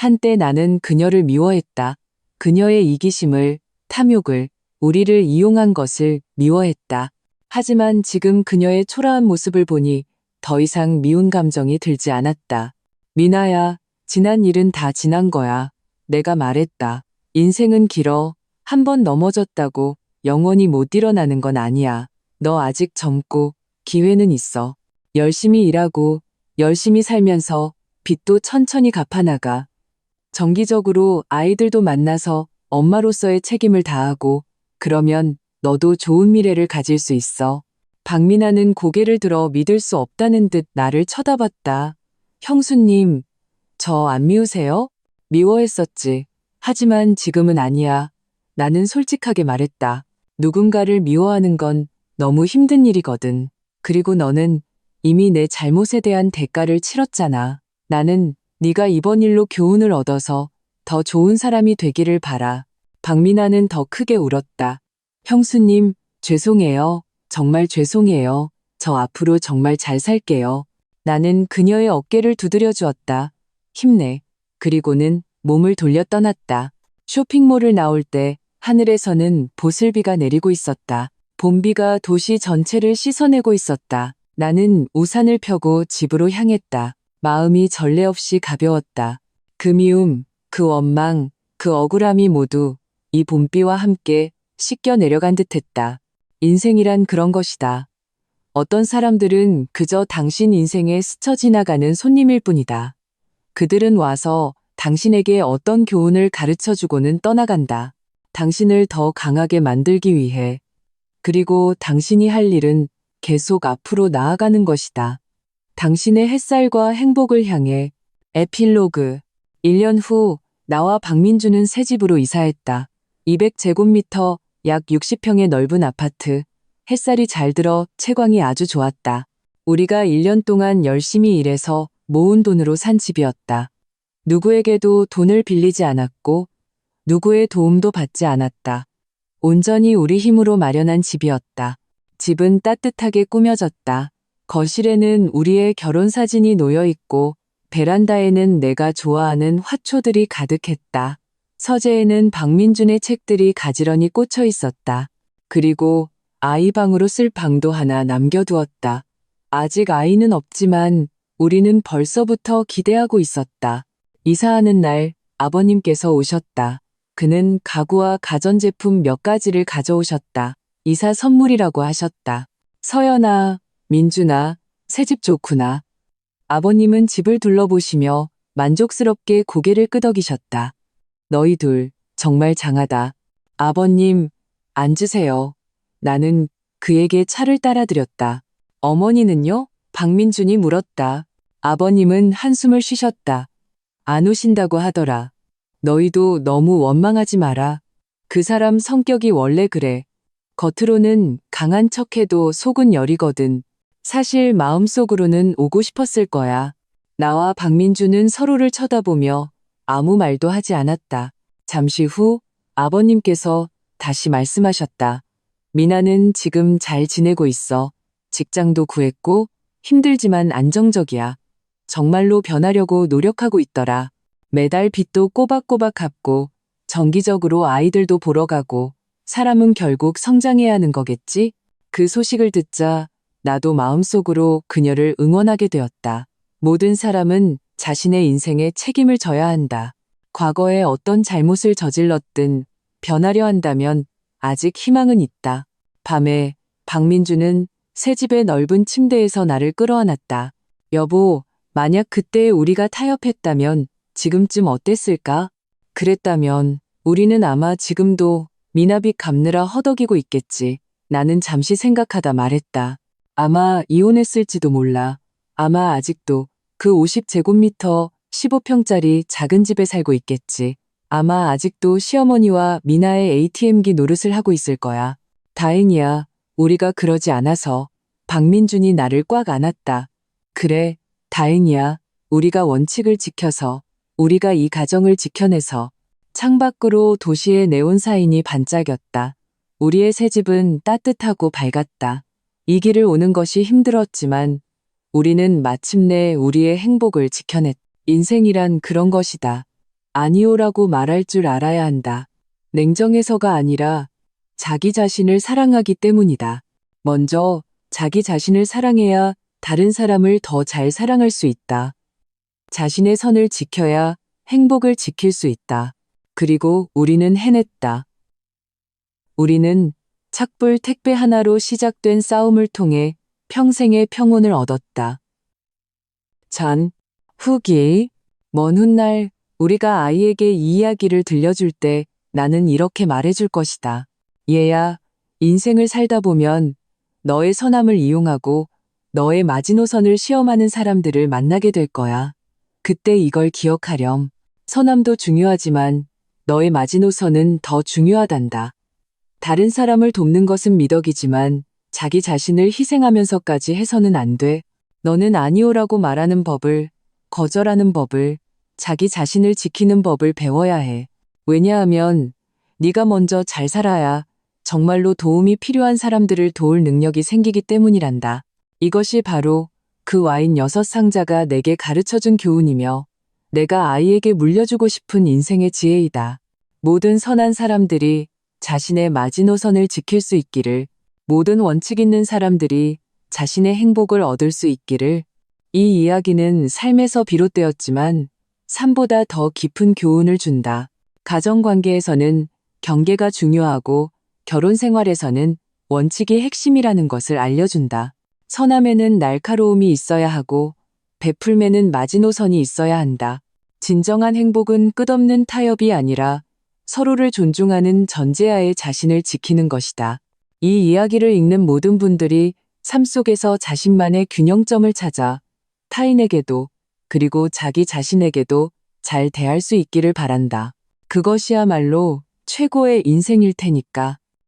한때 나는 그녀를 미워했다. 그녀의 이기심을, 탐욕을, 우리를 이용한 것을 미워했다. 하지만 지금 그녀의 초라한 모습을 보니 더 이상 미운 감정이 들지 않았다. 미나야, 지난 일은 다 지난 거야. 내가 말했다. 인생은 길어. 한 번 넘어졌다고 영원히 못 일어나는 건 아니야. 너 아직 젊고 기회는 있어. 열심히 일하고 열심히 살면서 빚도 천천히 갚아나가. 정기적으로 아이들도 만나서 엄마로서의 책임을 다하고 그러면 너도 좋은 미래를 가질 수 있어. 박미나는 고개를 들어 믿을 수 없다는 듯 나를 쳐다봤다. 형수님, 저 안 미우세요? 미워했었지. 하지만 지금은 아니야. 나는 솔직하게 말했다. 누군가를 미워하는 건 너무 힘든 일이거든. 그리고 너는 이미 내 잘못에 대한 대가를 치렀잖아. 나는 네가 이번 일로 교훈을 얻어서 더 좋은 사람이 되기를 바라. 박미나는 더 크게 울었다. 형수님, 죄송해요. 정말 죄송해요. 저 앞으로 정말 잘 살게요. 나는 그녀의 어깨를 두드려 주었다. 힘내. 그리고는 몸을 돌려 떠났다. 쇼핑몰을 나올 때 하늘에서는 보슬비가 내리고 있었다. 봄비가 도시 전체를 씻어내고 있었다. 나는 우산을 펴고 집으로 향했다. 마음이 전례 없이 가벼웠다. 그 미움, 그 원망, 그 억울함이 모두 이 봄비와 함께 씻겨 내려간 듯했다. 인생이란 그런 것이다. 어떤 사람들은 그저 당신 인생에 스쳐 지나가는 손님일 뿐이다. 그들은 와서 당신에게 어떤 교훈을 가르쳐 주고는 떠나간다. 당신을 더 강하게 만들기 위해. 그리고 당신이 할 일은 계속 앞으로 나아가는 것이다. 당신의 햇살과 행복을 향해. 에필로그. 1년 후 나와 박민주는 새 집으로 이사했다. 200제곱미터, 약 60평의 넓은 아파트. 햇살이 잘 들어 채광이 아주 좋았다. 우리가 1년 동안 열심히 일해서 모은 돈으로 산 집이었다. 누구에게도 돈을 빌리지 않았고 누구의 도움도 받지 않았다. 온전히 우리 힘으로 마련한 집이었다. 집은 따뜻하게 꾸며졌다. 거실에는 우리의 결혼 사진이 놓여 있고 베란다에는 내가 좋아하는 화초들이 가득했다. 서재에는 박민준의 책들이 가지런히 꽂혀 있었다. 그리고 아이 방으로 쓸 방도 하나 남겨두었다. 아직 아이는 없지만 우리는 벌써부터 기대하고 있었다. 이사하는 날 아버님께서 오셨다. 그는 가구와 가전제품 몇 가지를 가져오셨다. 이사 선물이라고 하셨다. 서연아, 민준아, 새집 좋구나. 아버님은 집을 둘러보시며 만족스럽게 고개를 끄덕이셨다. 너희 둘 정말 장하다. 아버님, 앉으세요. 나는 그에게 차를 따라드렸다. 어머니는요? 박민준이 물었다. 아버님은 한숨을 쉬셨다. 안 오신다고 하더라. 너희도 너무 원망하지 마라. 그 사람 성격이 원래 그래. 겉으로는 강한 척해도 속은 여리거든. 사실 마음속으로는 오고 싶었을 거야. 나와 박민주는 서로를 쳐다보며 아무 말도 하지 않았다. 잠시 후 아버님께서 다시 말씀하셨다. 미나는 지금 잘 지내고 있어. 직장도 구했고 힘들지만 안정적이야. 정말로 변하려고 노력하고 있더라. 매달 빚도 꼬박꼬박 갚고 정기적으로 아이들도 보러 가고 사람은 결국 성장해야 하는 거겠지? 그 소식을 듣자 나도 마음속으로 그녀를 응원하게 되었다. 모든 사람은 자신의 인생에 책임을 져야 한다. 과거에 어떤 잘못을 저질렀든 변하려 한다면 아직 희망은 있다. 밤에 박민주는 새 집의 넓은 침대에서 나를 끌어안았다. 여보, 만약 그때 우리가 타협했다면 지금쯤 어땠을까? 그랬다면 우리는 아마 지금도 미나빚 갚느라 허덕이고 있겠지. 나는 잠시 생각하다 말했다. 아마 이혼했을지도 몰라. 아마 아직도 그 50제곱미터 15평짜리 작은 집에 살고 있겠지. 아마 아직도 시어머니와 미나의 ATM기 노릇을 하고 있을 거야. 다행이야. 우리가 그러지 않아서. 박민준이 나를 꽉 안았다. 그래, 다행이야. 우리가 원칙을 지켜서. 우리가 이 가정을 지켜내서. 창밖으로 도시의 네온사인이 반짝였다. 우리의 새 집은 따뜻하고 밝았다. 이 길을 오는 것이 힘들었지만 우리는 마침내 우리의 행복을 지켜냈다. 인생이란 그런 것이다. 아니오라고 말할 줄 알아야 한다. 냉정해서가 아니라 자기 자신을 사랑하기 때문이다. 먼저 자기 자신을 사랑해야 다른 사람을 더 잘 사랑할 수 있다. 자신의 선을 지켜야 행복을 지킬 수 있다. 그리고 우리는 해냈다. 우리는 착불 택배 하나로 시작된 싸움을 통해 평생의 평온을 얻었다. 전, 후기, 먼 훗날 우리가 아이에게 이 이야기를 들려줄 때 나는 이렇게 말해줄 것이다. 얘야, 인생을 살다 보면 너의 선함을 이용하고 너의 마지노선을 시험하는 사람들을 만나게 될 거야. 그때 이걸 기억하렴. 선함도 중요하지만 너의 마지노선은 더 중요하단다. 다른 사람을 돕는 것은 미덕이지만 자기 자신을 희생하면서까지 해서는 안 돼. 너는 아니오라고 말하는 법을, 거절하는 법을, 자기 자신을 지키는 법을 배워야 해. 왜냐하면 네가 먼저 잘 살아야 정말로 도움이 필요한 사람들을 도울 능력이 생기기 때문이란다. 이것이 바로 그 와인 6상자가 내게 가르쳐준 교훈이며 내가 아이에게 물려주고 싶은 인생의 지혜이다. 모든 선한 사람들이 자신의 마지노선을 지킬 수 있기를, 모든 원칙 있는 사람들이 자신의 행복을 얻을 수 있기를. 이 이야기는 삶에서 비롯되었지만 삶보다 더 깊은 교훈을 준다. 가정관계에서는 경계가 중요하고 결혼 생활에서는 원칙이 핵심이라는 것을 알려준다. 선함에는 날카로움이 있어야 하고 베풀매는 마지노선이 있어야 한다. 진정한 행복은 끝없는 타협이 아니라 서로를 존중하는 전제하에 자신을 지키는 것이다. 이 이야기를 읽는 모든 분들이 삶 속에서 자신만의 균형점을 찾아 타인에게도 그리고 자기 자신에게도 잘 대할 수 있기를 바란다. 그것이야말로 최고의 인생일 테니까.